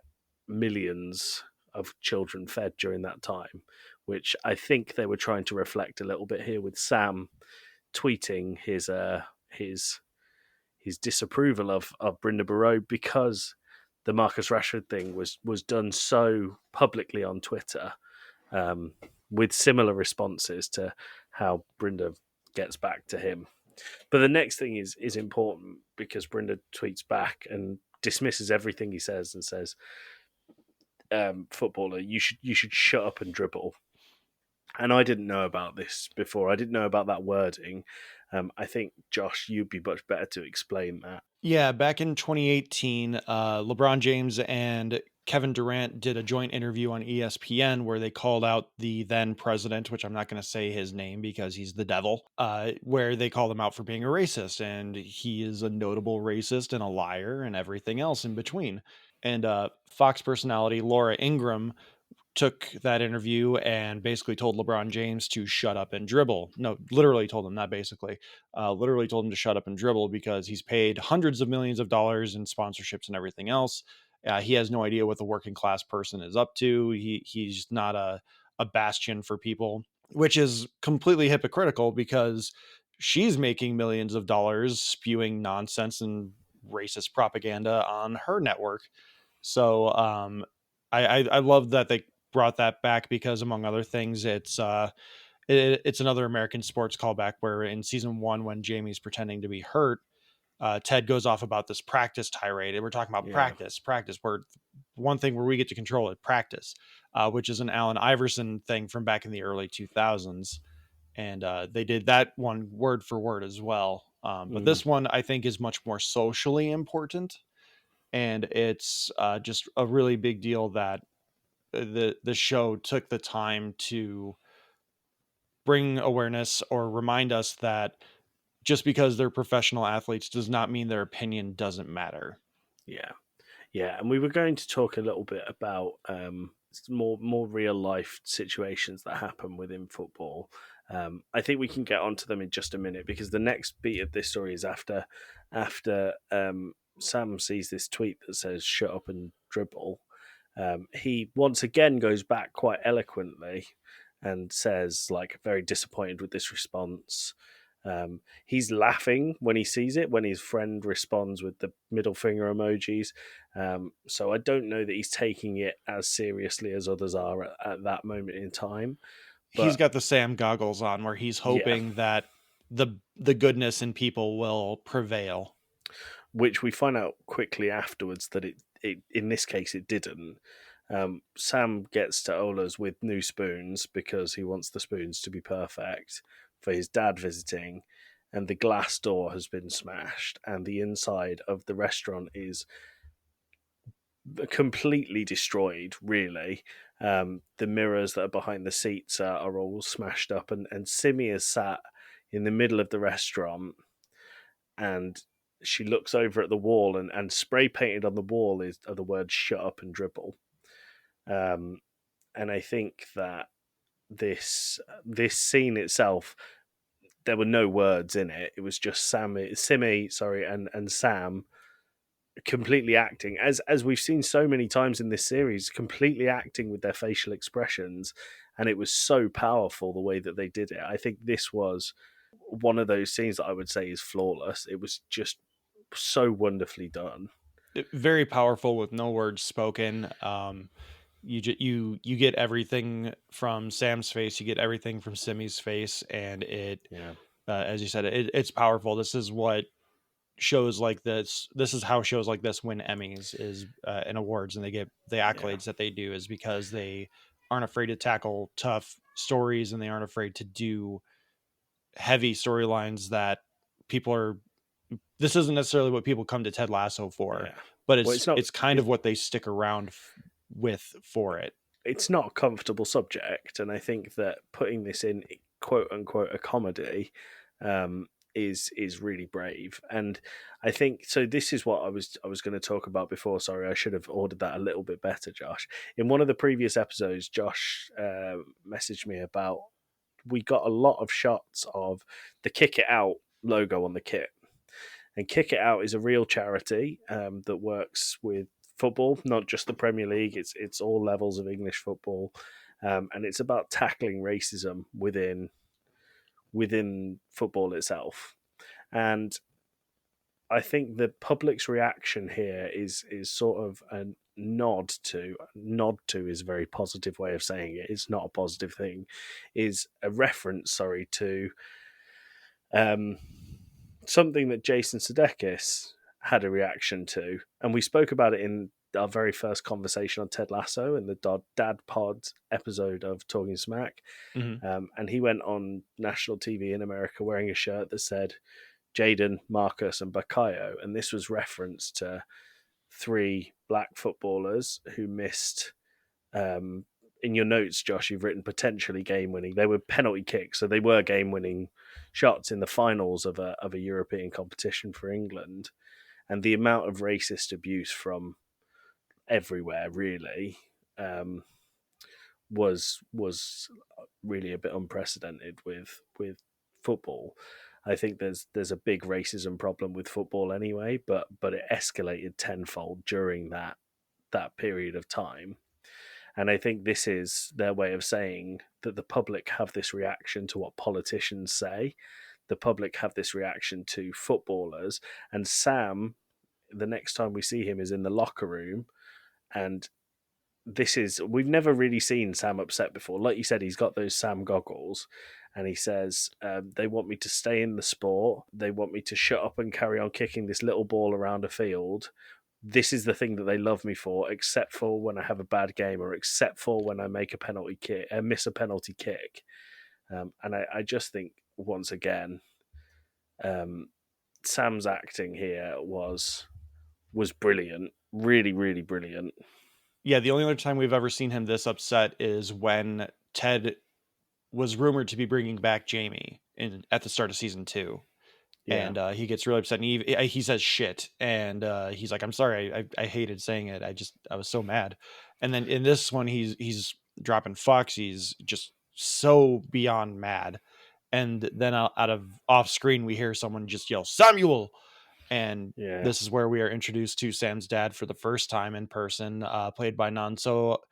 millions of children fed during that time, which I think they were trying to reflect a little bit here with Sam tweeting his disapproval of Brinda Barrow, because the Marcus Rashford thing was done so publicly on Twitter, with similar responses to how Brinda gets back to him. But the next thing is important because Brynda tweets back and dismisses everything he says and says, "Footballer, you should shut up and dribble." And I didn't know about this before. I didn't know about that wording. I think, Josh, you'd be much better to explain that. Yeah, back in 2018, LeBron James and Kevin Durant did a joint interview on ESPN where they called out the then president, which I'm not going to say his name because he's the devil, where they called him out for being a racist. And he is a notable racist and a liar and everything else in between. And Fox personality Laura Ingraham took that interview and basically told LeBron James to shut up and dribble. No, literally told him, not basically, literally told him to shut up and dribble because he's paid hundreds of millions of dollars in sponsorships and everything else. He has no idea what the working class person is up to. He's not a bastion for people, which is completely hypocritical because she's making millions of dollars spewing nonsense and racist propaganda on her network. So I love that they brought that back because, among other things, it's another American sports callback where in season 1, when Jamie's pretending to be hurt, Ted goes off about this practice tirade, and we're talking about practice. Where one thing where we get to control it, practice, which is an Allen Iverson thing from back in the early 2000s, and they did that one word for word as well. But this one I think is much more socially important, and it's just a really big deal that the show took the time to bring awareness or remind us that just because they're professional athletes does not mean their opinion doesn't matter. Yeah, and we were going to talk a little bit about more real life situations that happen within football. I think we can get onto them in just a minute because the next beat of this story is after Sam sees this tweet that says "shut up and dribble." He once again goes back quite eloquently and says, like, very disappointed with this response. He's laughing when he sees it, when his friend responds with the middle finger emojis. So I don't know that he's taking it as seriously as others are at that moment in time. But he's got the Sam goggles on where he's hoping that the goodness in people will prevail. Which we find out quickly afterwards that it in this case it didn't. Sam gets to Ola's with new spoons because he wants the spoons to be perfect for his dad visiting, and the glass door has been smashed and the inside of the restaurant is completely destroyed, really. The mirrors that are behind the seats are all smashed up, and Simi is sat in the middle of the restaurant, and she looks over at the wall, and spray painted on the wall are the words "shut up and dribble." And I think that this scene itself, there were no words in it. It was just Simi, and Sam completely acting as we've seen so many times in this series, completely acting with their facial expressions, and it was so powerful the way that they did it. I think this was one of those scenes that I would say is flawless. It was just so wonderfully done. Very powerful with no words spoken. You get everything from Sam's face, you get everything from Simi's face, and as you said, it's powerful. This is what shows like this is how shows like this win Emmys is and awards, and they get the accolades that they do, is because they aren't afraid to tackle tough stories, and they aren't afraid to do heavy storylines that people are. This isn't necessarily what people come to Ted Lasso for, but it's kind of what they stick around with for it. It's not a comfortable subject, and I think that putting this in quote unquote a comedy is really brave. And I think so. This is what I was going to talk about before. Sorry, I should have ordered that a little bit better, Josh. In one of the previous episodes, Josh messaged me about we got a lot of shots of the Kick It Out logo on the kit. And Kick It Out is a real charity that works with football, not just the Premier League. It's all levels of English football, and it's about tackling racism within football itself. And I think the public's reaction here is sort of a nod to is a very positive way of saying it. It's not a positive thing. Is a reference, to Something that Jason Sudeikis had a reaction to, and we spoke about it in our very first conversation on Ted Lasso in the Dad Pod episode of Talking Smack. Mhm. And he went on national TV in America wearing a shirt that said Jaden, Marcus, and Bakayo. And this was reference to 3 black footballers who missed. In your notes, Josh, you've written potentially game winning. They were penalty kicks, so they were game winning shots in the finals of a European competition for England. And the amount of racist abuse from everywhere really was really a bit unprecedented with football. I think there's a big racism problem with football anyway, but it escalated tenfold during that period of time. And I think this is their way of saying that the public have this reaction to what politicians say. The public have this reaction to footballers. And Sam, the next time we see him, is in the locker room. And we've never really seen Sam upset before. Like you said, he's got those Sam goggles. And he says, they want me to stay in the sport. They want me to shut up and carry on kicking this little ball around a field. This is the thing that they love me for, except for when I have a bad game or except for when I make a penalty kick, miss a penalty kick. And I just think, once again, Sam's acting here was brilliant. Really, really brilliant. Yeah, the only other time we've ever seen him this upset is when Ted was rumored to be bringing back Jamie at the start of season 2. Yeah. And he gets really upset, and he says shit, and he's like, "I'm sorry, I hated saying it. I was so mad." And then in this one, he's dropping fucks. He's just so beyond mad. And then out of off screen, we hear someone just yell, "Samuel!" And Yeah. this is where we are introduced to Sam's dad for the first time in person, played by Nonso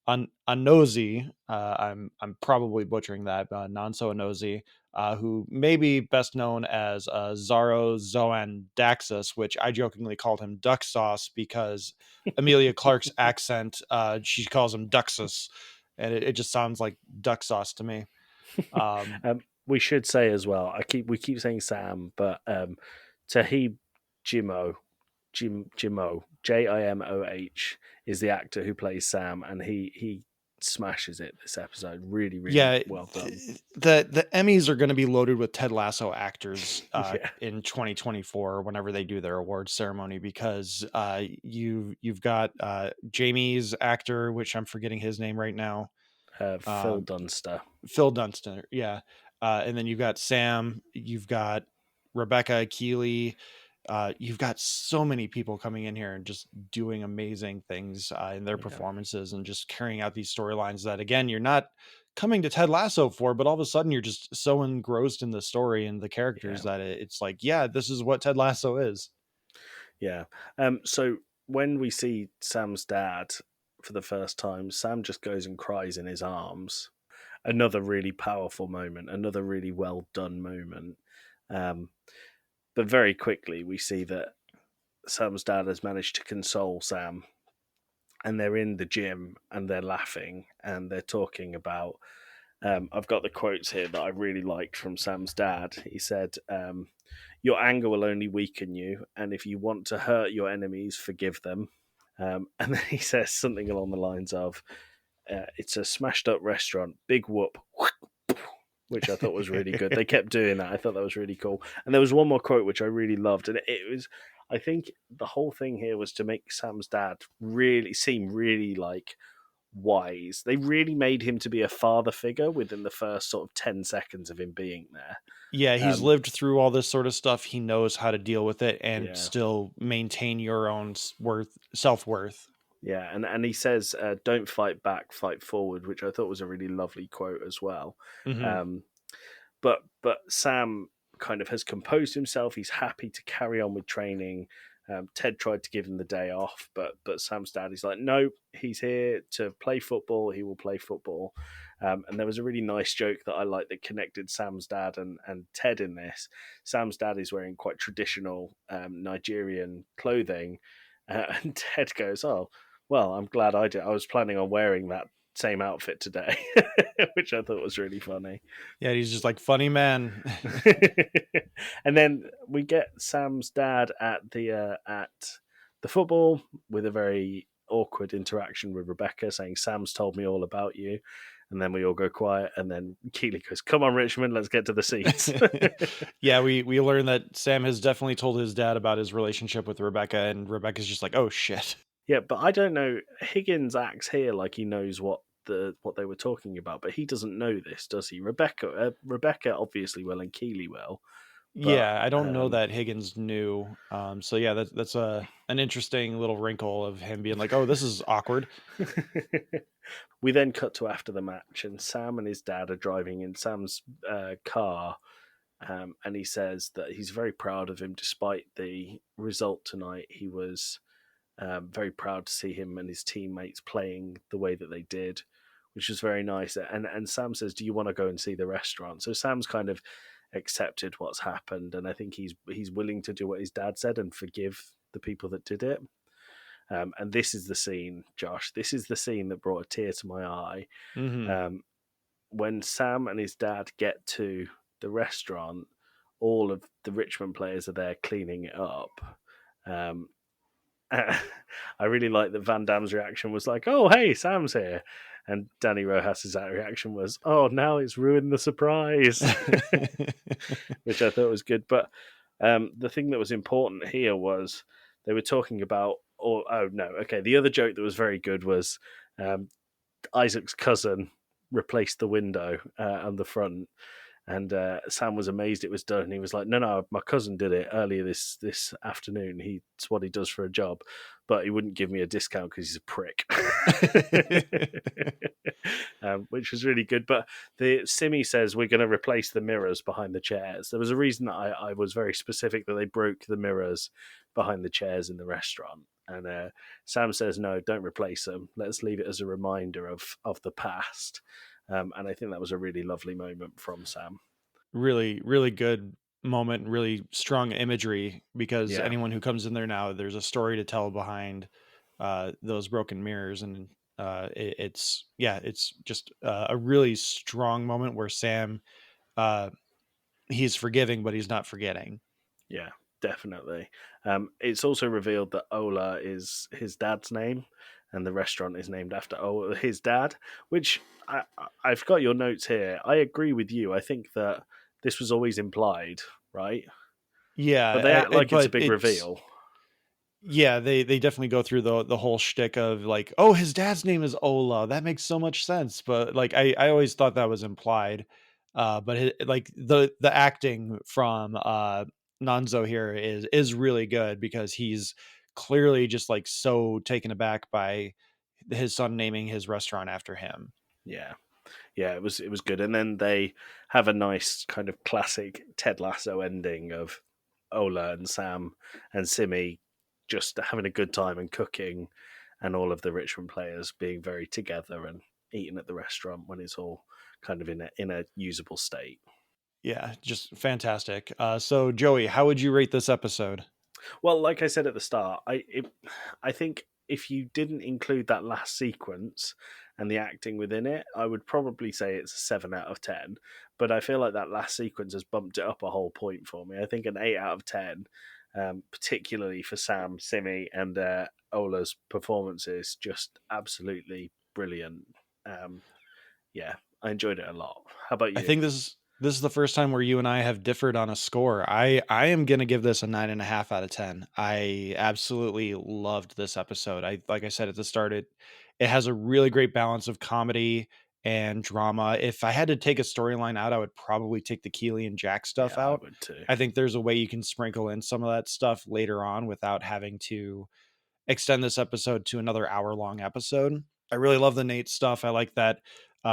Anozie. I'm probably butchering that, Nonso Anozie, who may be best known as Zaro Zoandaxis, which I jokingly called him Duck Sauce because Amelia Clark's accent, she calls him Duxus, and it just sounds like duck sauce to me. We should say as well, we keep saying Sam, but Tahib Jimoh, Jimoh is the actor who plays Sam, and he smashes it this episode. Really, really well done. The Emmys are going to be loaded with Ted Lasso actors Yeah. in 2024 whenever they do their awards ceremony, because you've got Jamie's actor, which I'm forgetting his name right now, Phil Dunster. Phil Dunster, yeah. And then you've got Sam, you've got Rebecca, Keeley, you've got so many people coming in here and just doing amazing things in their performances and just carrying out these storylines that, again, you're not coming to Ted Lasso for, but all of a sudden you're just so engrossed in the story and the characters that it's like, yeah, this is what Ted Lasso is. Yeah. So when we see Sam's dad for the first time, Sam just goes and cries in his arms. Another really powerful moment, another really well done moment. But very quickly we see that Sam's dad has managed to console Sam, and they're in the gym and they're laughing and they're talking about, I've got the quotes here that I really liked from Sam's dad. He said, your anger will only weaken you, and if you want to hurt your enemies, forgive them. And then he says something along the lines of, it's a smashed up restaurant, big whoop, which I thought was really good. They kept doing that. I thought that was really cool. And there was one more quote which I really loved, and it was, I think the whole thing here was to make Sam's dad really seem really like wise. They really made him to be a father figure within the first sort of 10 seconds of him being there. Yeah, he's lived through all this sort of stuff. He knows how to deal with it and still maintain your own self-worth. Yeah, and he says, don't fight back, fight forward, which I thought was a really lovely quote as well. Mm-hmm. But Sam kind of has composed himself. He's happy to carry on with training. Ted tried to give him the day off, but Sam's dad is like, no, he's here to play football. He will play football. And there was a really nice joke that I liked that connected Sam's dad and Ted in this. Sam's dad is wearing quite traditional Nigerian clothing. And Ted goes, oh, well, I'm glad I did. I was planning on wearing that same outfit today, which I thought was really funny. Yeah, he's just like funny man. And then we get Sam's dad at the football with a very awkward interaction with Rebecca, saying, "Sam's told me all about you." And then we all go quiet, and then Keeley goes, "Come on, Richmond, let's get to the seats." Yeah, we learned that Sam has definitely told his dad about his relationship with Rebecca, and Rebecca's just like, "Oh shit." Yeah, but I don't know. Higgins acts here like he knows what they were talking about, but he doesn't know this, does he? Rebecca obviously will, and Keeley will. But, Yeah, I don't know that Higgins knew. So yeah, that's an interesting little wrinkle of him being like, "Oh, this is awkward." We then cut to after the match, and Sam and his dad are driving in Sam's car, and he says that he's very proud of him despite the result tonight. He was very proud to see him and his teammates playing the way that they did, which was very nice. And Sam says, "Do you want to go and see the restaurant?" So Sam's kind of accepted what's happened, and I think he's willing to do what his dad said and forgive the people that did it. And this is the scene, Josh. This is the scene that brought a tear to my eye. Mm-hmm. When Sam and his dad get to the restaurant, all of the Richmond players are there cleaning it up. I really like that Van Damme's reaction was like, "Oh, hey, Sam's here." And Danny Rojas's reaction was, "Oh, now it's ruined the surprise," which I thought was good. But the thing that was important here was they were talking about, the other joke that was very good was Isaac's cousin replaced the window on the front. And Sam was amazed it was done. He was like, "No, my cousin did it earlier this afternoon. It's what he does for a job, but he wouldn't give me a discount because he's a prick," which was really good. But the Simi says we're going to replace the mirrors behind the chairs. There was a reason that I was very specific that they broke the mirrors behind the chairs in the restaurant. And Sam says, "No, don't replace them. Let's leave it as a reminder of the past." And I think that was a really lovely moment from Sam. Really, really good moment, really strong imagery, because Yeah. anyone who comes in there now, there's a story to tell behind those broken mirrors. And it's just a really strong moment where Sam, he's forgiving, but he's not forgetting. Yeah, definitely. It's also revealed that Ola is his dad's name, and the restaurant is named after his dad, which I've got your notes here. I agree with you. I think that this was always implied, right? Yeah, But they act like it's a big it's reveal. Yeah, they definitely go through the whole shtick of like, "Oh, his dad's name is Ola. That makes so much sense." But like, I always thought that was implied. But like the acting from Nanzo here is really good, because he's clearly just like so taken aback by his son naming his restaurant after him. Yeah. Yeah, it was good. And then they have a nice kind of classic Ted Lasso ending of Ola and Sam and Simi just having a good time and cooking, and all of the Richmond players being very together and eating at the restaurant when it's all kind of in a usable state. Yeah, just fantastic. So Joey, how would you rate this episode? Well, like I said at the start, I think if you didn't include that last sequence and the acting within it, I would probably say it's a 7 out of 10. But I feel like that last sequence has bumped it up a whole point for me. I think an 8 out of 10, particularly for Sam, Simi, and Ola's performances, just absolutely brilliant. Yeah, I enjoyed it a lot. How about you? I think this is the first time where you and I have differed on a score. I am gonna give this a 9.5 out of 10. I absolutely loved this episode. Like I said at the start, it has a really great balance of comedy and drama. If I had to take a storyline out, I would probably take the Keeley and Jack stuff out. I would too. I think there's a way you can sprinkle in some of that stuff later on without having to extend this episode to another hour-long episode. I really love the Nate stuff. I like that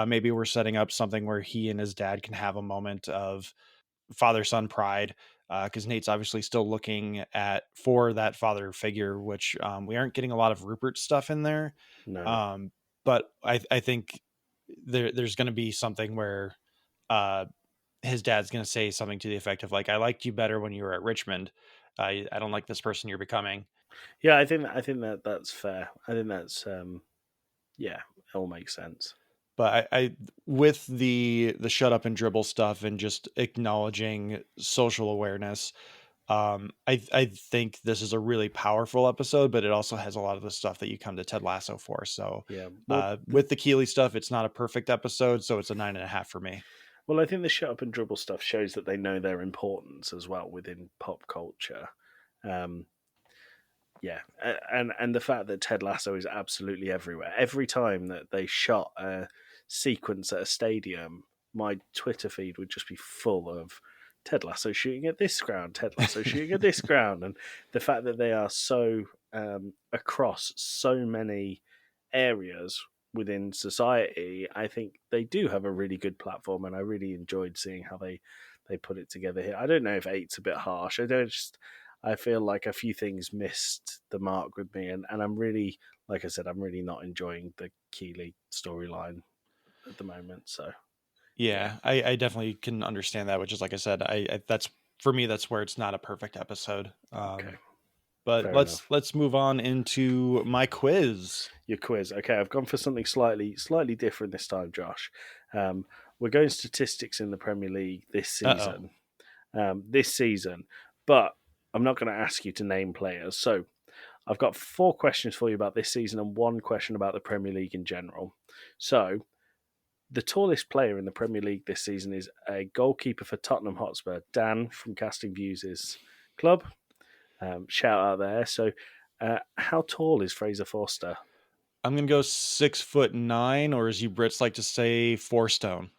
maybe we're setting up something where he and his dad can have a moment of father-son pride, because Nate's obviously still looking for that father figure, which we aren't getting a lot of Rupert stuff in there. No. But I think there's going to be something where his dad's going to say something to the effect of like, "I liked you better when you were at Richmond. I don't like this person you're becoming." Yeah, I think that that's fair. I think Yeah, it all makes sense. But I with the shut up and dribble stuff and just acknowledging social awareness, I think this is a really powerful episode, but it also has a lot of the stuff that you come to Ted Lasso for. So Yeah. Well, with the Keeley stuff, it's not a perfect episode, so it's a 9.5 for me. well, I think the shut up and dribble stuff shows that they know their importance as well within pop culture. Um, yeah, and the fact that Ted Lasso is absolutely everywhere. Every time that they shot a sequence at a stadium, my Twitter feed would just be full of Ted Lasso shooting at this ground, Ted Lasso shooting at this ground, and the fact that they are so across so many areas within society, I think they do have a really good platform, and I really enjoyed seeing how they put it together here. I don't know if 8's a bit harsh. I feel like a few things missed the mark with me, and I'm really, like I said, I'm really not enjoying the Keeley storyline at the moment. So Yeah, I definitely can understand that, which is, like I said, I that's for me, that's where it's not a perfect episode. okay, But fair let's enough. let's move on into my quiz. Your quiz. Okay, I've gone for something slightly different this time, Josh. We're going statistics in the Premier League this season. But I'm not going to ask you to name players. So I've got 4 questions for you about this season and 1 question about the Premier League in general. So the tallest player in the Premier League this season is a goalkeeper for Tottenham Hotspur, Dan from Casting Views' club. Shout out there. So, how tall is Fraser Forster? I'm gonna go 6'9", or as you Brits like to say, 4 stone.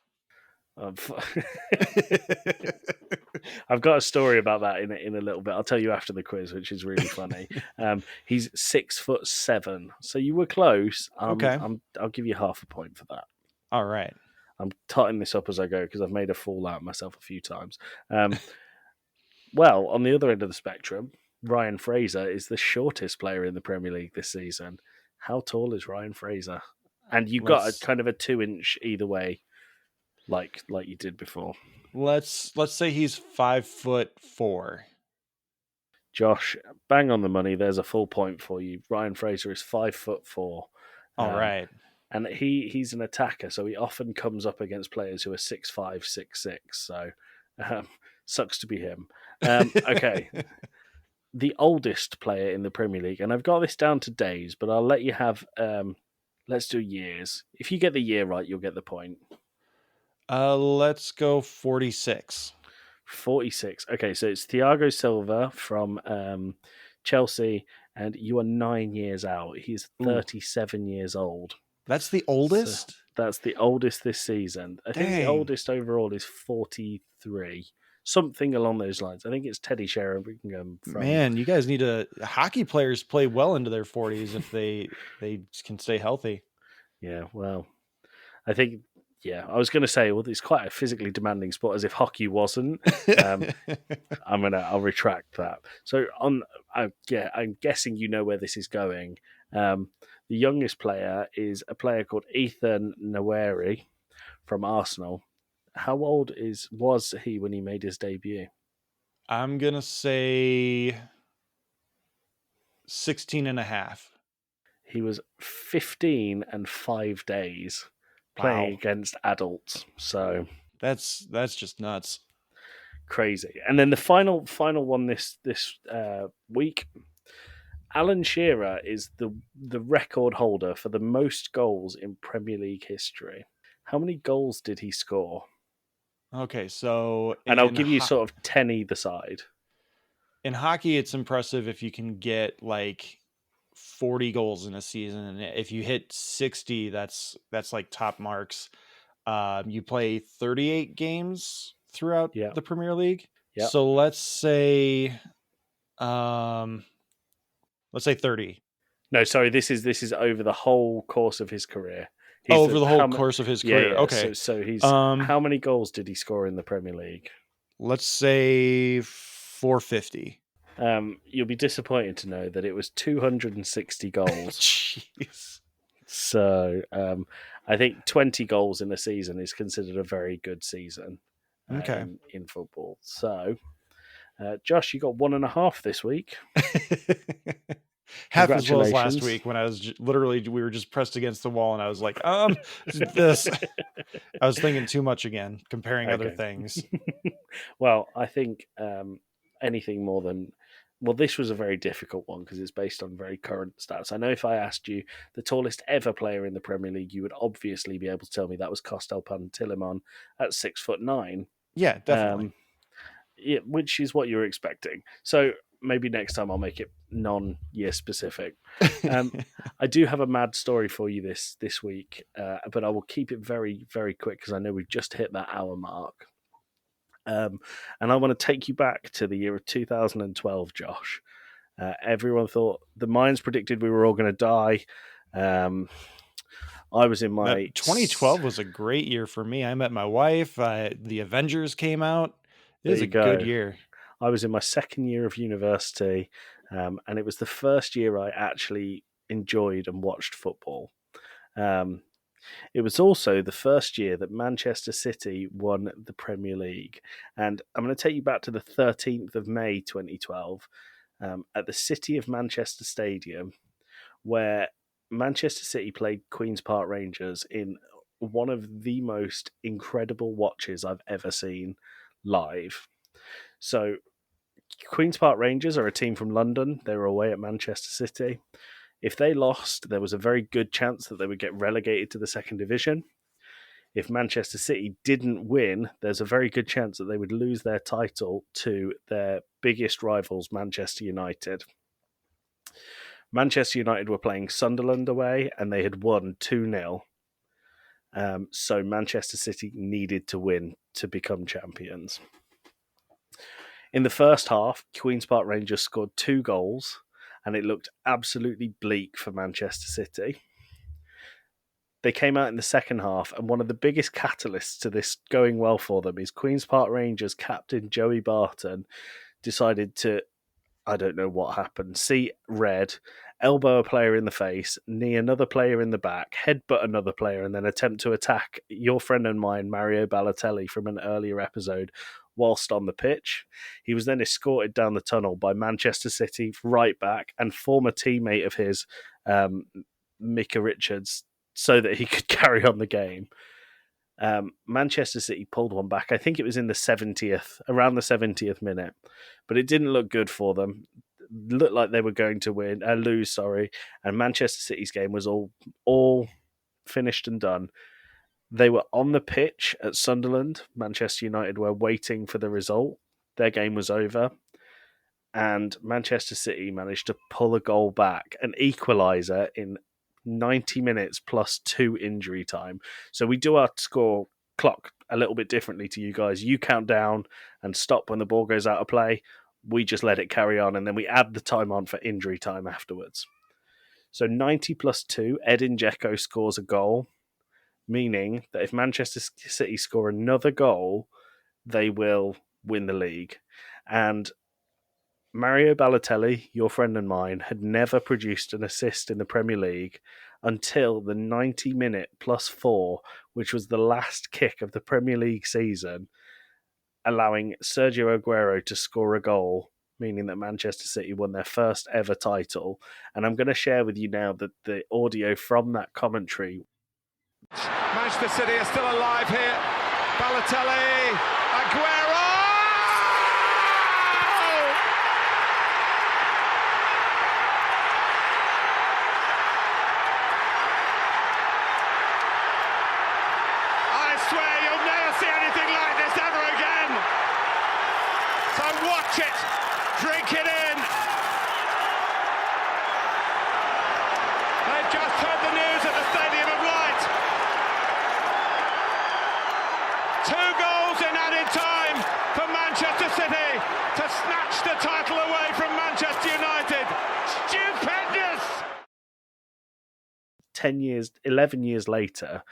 I've got a story about that in a little bit. I'll tell you after the quiz, which is really funny. He's 6'7", so you were close. Okay. I'll give you half a point for that. All right. I'm totting this up as I go because I've made a fool out of myself a few times. Well, on the other end of the spectrum, Ryan Fraser is the shortest player in the Premier League this season. How tall is Ryan Fraser? And you got a kind of a 2-inch either way, like you did before. Let's say he's 5'4". Josh, bang on the money. There's a full point for you. Ryan Fraser is 5'4". All right. And he's an attacker, so he often comes up against players who are 6'5", 6'6". So sucks to be him. Okay. The oldest player in the Premier League, and I've got this down to days, but I'll let you have. Let's do years. If you get the year right, you'll get the point. Let's go 46. 46. Okay, so it's Thiago Silva from Chelsea, and you are 9 years out. He's 37 years old. That's the oldest? So that's the oldest this season. I think the Dang. oldest overall is 43. Something along those lines. I think it's Teddy Sheringham. Man, you guys need to. Hockey players play well into their 40s if they can stay healthy. Yeah, well, I think. Yeah, I was going to say, well, it's quite a physically demanding sport, as if hockey wasn't. I'll retract that. So I'm guessing you know where this is going. The youngest player is a player called Ethan Nwaneri from Arsenal. How old was he when he made his debut? I'm gonna say 16 and a half. He was 15 and 5 days playing against adults. So that's just nuts. Crazy. And then the final one this week, Alan Shearer is the record holder for the most goals in Premier League history. How many goals did he score? Okay, so and I'll give you sort of 10 either side. In hockey, it's impressive if you can get like 40 goals in a season, and if you hit 60, that's like top marks. You play 38 games throughout the Premier League. Yep. So let's say 30. No, sorry, this is over the whole course of his career. Over the whole course of his career. Yeah. Okay. So he's how many goals did he score in the Premier League? Let's say 450. You'll be disappointed to know that it was 260 goals. Jeez. So I think 20 goals in a season is considered a very good season in football. So, Josh, you got 1.5 this week. half as well as last Congratulations. week when I was literally, we were just pressed against the wall and I was like, this. I was thinking too much again, comparing other Okay. things. Well, I think anything more than. Well, this was a very difficult one because it's based on very current stats. I know if I asked you the tallest ever player in the Premier League, you would obviously be able to tell me that was Costel Pantilimon at 6'9". Yeah, definitely. Yeah, which is what you were expecting. So maybe next time I'll make it non-year specific. I do have a mad story for you this week, but I will keep it very, very quick because I know we've just hit that hour mark. And I want to take you back to the year of 2012, Josh. Everyone thought the Mayans predicted we were all going to die. I was in my 2012 was a great year for me. I met my wife. The Avengers came out. It was a good year. I was in my second year of university, and it was the first year I actually enjoyed and watched football. It was also the first year that Manchester City won the Premier League. And I'm going to take you back to the 13th of May 2012 at the City of Manchester Stadium, where Manchester City played Queen's Park Rangers in one of the most incredible watches I've ever seen live. So, Queen's Park Rangers are a team from London. They were away at Manchester City. If they lost, there was a very good chance that they would get relegated to the second division. If Manchester City didn't win, there's a very good chance that they would lose their title to their biggest rivals, Manchester United. Manchester United were playing Sunderland away, and they had won 2-0. So Manchester City needed to win to become champions. In the first half, Queen's Park Rangers scored 2 goals, and it looked absolutely bleak for Manchester City. They came out in the second half, and one of the biggest catalysts to this going well for them is Queen's Park Rangers captain Joey Barton decided to, I don't know what happened, see red, elbow a player in the face, knee another player in the back, headbutt another player, and then attempt to attack your friend and mine, Mario Balotelli, from an earlier episode whilst on the pitch. He was then escorted down the tunnel by Manchester City right back and former teammate of his, Micah Richards, so that he could carry on the game. Manchester City pulled one back. I think it was in the 70th, around the 70th minute, but it didn't look good for them. It looked like they were going to lose, and Manchester City's game was all finished and done. They were on the pitch at Sunderland. Manchester United were waiting for the result. Their game was over, and Manchester City managed to pull a goal back, an equaliser in 90 minutes plus 2 injury time. So we do our score clock a little bit differently to you guys. You count down and stop when the ball goes out of play. We just let it carry on, and then we add the time on for injury time afterwards. So 90 plus 2, Edin Dzeko scores a goal, meaning that if Manchester City score another goal, they will win the league. And Mario Balotelli, your friend and mine, had never produced an assist in the Premier League until the 90-minute plus 4, which was the last kick of the Premier League season, allowing Sergio Aguero to score a goal, meaning that Manchester City won their first ever title. And I'm going to share with you now the audio from that commentary. Manchester City are still alive here. Balotelli, Aguero! I swear you'll never see anything like this ever again. So watch it, drink it in. They've just heard the news at the Stadium of Light. 2 goals in added time for Manchester City to snatch the title away from Manchester United. Stupendous! 11 years later,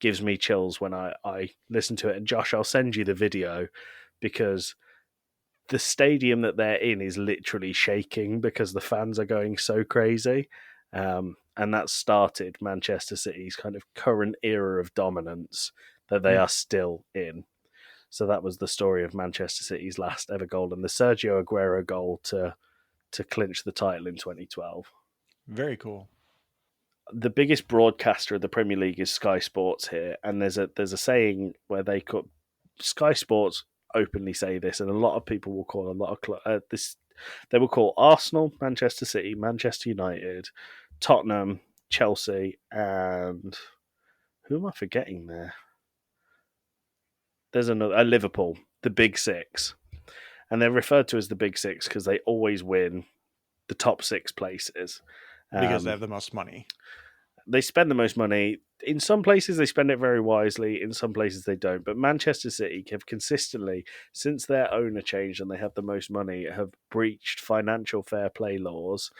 gives me chills when I listen to it. And Josh, I'll send you the video because the stadium that they're in is literally shaking because the fans are going so crazy. And that started Manchester City's kind of current era of dominance that they are still in. So that was the story of Manchester City's last ever goal and the Sergio Aguero goal to clinch the title in 2012. Very cool. The biggest broadcaster of the Premier League is Sky Sports here, and there's a saying where Sky Sports openly say this, and a lot of people will call this. They will call Arsenal, Manchester City, Manchester United, Tottenham, Chelsea, and who am I forgetting there? There's another Liverpool, the Big Six, and they're referred to as the Big Six because they always win the top 6 places Because they have the most money. They spend the most money. In some places, they spend it very wisely. In some places, they don't. But Manchester City have consistently, since their owner changed and they have the most money, have breached financial fair play laws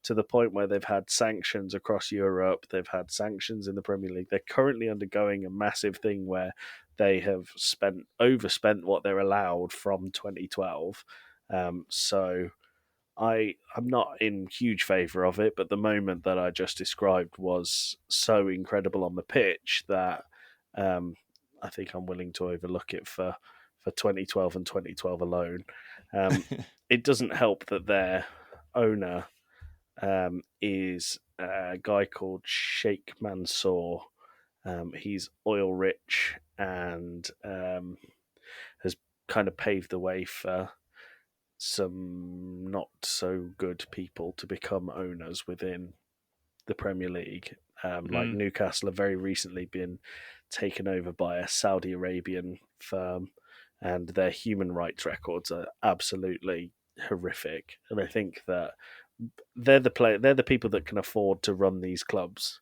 to the point where they've had sanctions across Europe. They've had sanctions in the Premier League. They're currently undergoing a massive thing where they have overspent what they're allowed from 2012. So I'm not in huge favour of it, but the moment that I just described was so incredible on the pitch that I think I'm willing to overlook it for 2012 and 2012 alone. It doesn't help that their owner is a guy called Sheikh Mansour. He's oil rich and has kind of paved the way for some not so good people to become owners within the Premier League. Like Newcastle have very recently been taken over by a Saudi Arabian firm, and their human rights records are absolutely horrific. And I think that they're the people that can afford to run these clubs.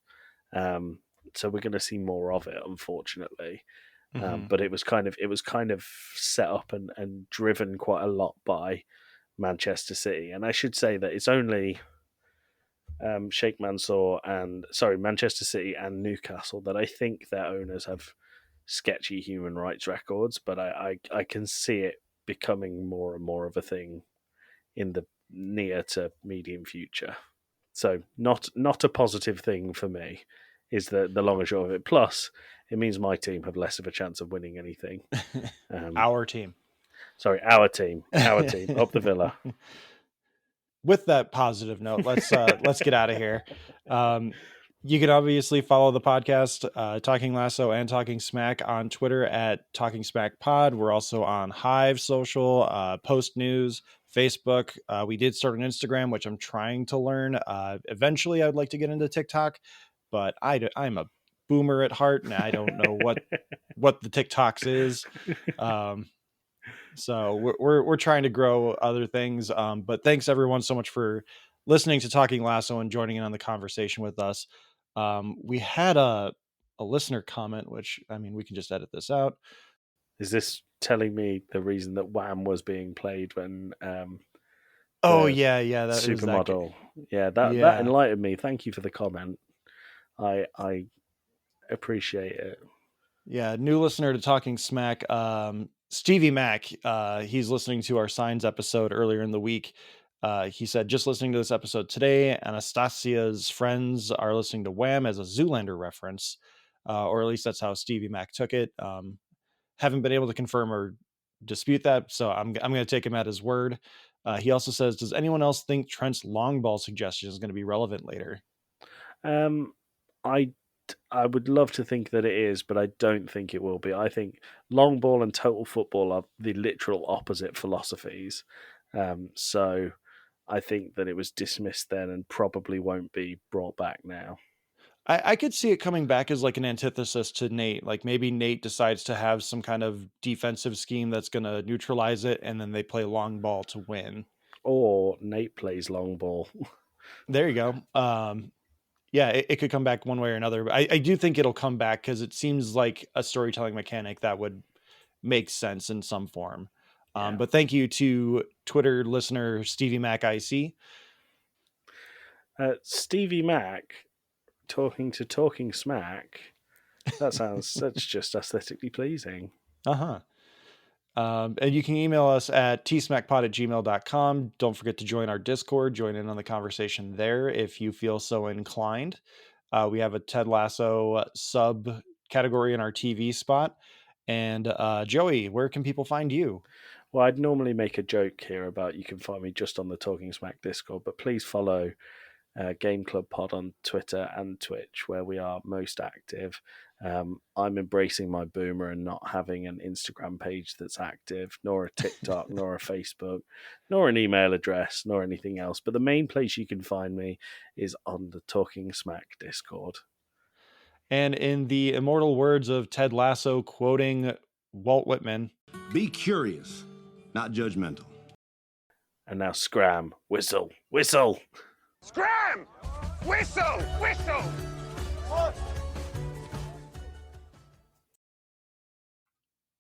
So we're going to see more of it, unfortunately. But it was kind of set up and driven quite a lot by Manchester City. And I should say that it's only Manchester City and Newcastle that I think their owners have sketchy human rights records, but I can see it becoming more and more of a thing in the near to medium future. So not a positive thing for me is the long and short of it. Plus, it means my team have less of a chance of winning anything. Our team. Sorry, our team, up the Villa. With that positive note, let's get out of here. You can obviously follow the podcast, Talking Lasso and Talking Smack on Twitter at Talking Smack Pod. We're also on Hive Social, Post News, Facebook. We did start an Instagram, which I'm trying to learn. Eventually, I'd like to get into TikTok, but I'm a boomer at heart, and I don't know what the TikToks is. So we're trying to grow other things. But thanks everyone so much for listening to Talking Lasso and joining in on the conversation with us. We had a listener comment, which, I mean, we can just edit this out. Is this telling me the reason that Wham was being played when that supermodel? That enlightened me. Thank you for the comment. I appreciate it. Yeah, new listener to Talking Smack, Stevie Mac. He's listening to our Signs episode earlier in the week. He said, just listening to this episode today, Anastasia's friends are listening to Wham as a Zoolander reference, or at least that's how Stevie Mac took it. Haven't been able to confirm or dispute that, so I'm going to take him at his word. He also says, does anyone else think Trent's long ball suggestion is going to be relevant later? I would love to think that it is, but I don't think it will be. I think long ball and total football are the literal opposite philosophies. So I think that it was dismissed then and probably won't be brought back now. I could see it coming back as like an antithesis to Nate. Like maybe Nate decides to have some kind of defensive scheme that's going to neutralize it, and then they play long ball to win. Or Nate plays long ball. There you go. Yeah, it could come back one way or another. But I do think it'll come back because it seems like a storytelling mechanic that would make sense in some form. Yeah. But thank you to Twitter listener Stevie Mac IC. Stevie Mac talking smack. That's just aesthetically pleasing. And you can email us at tsmackpod@gmail.com. Don't forget to join our Discord, join in on the conversation there if you feel so inclined. We have a Ted Lasso sub category in our TV spot. And Joey, where can people find you? Well, I'd normally make a joke here about you can find me just on the Talking Smack Discord, but please follow Game Club Pod on Twitter and Twitch, where we are most active. I'm embracing my boomer and not having an Instagram page that's active, nor a TikTok, nor a Facebook, nor an email address, nor anything else. But the main place you can find me is on the Talking SMAC Discord. And in the immortal words of Ted Lasso, quoting Walt Whitman, Be curious, not judgmental. And now scram, whistle, whistle. Scram! Whistle! Whistle!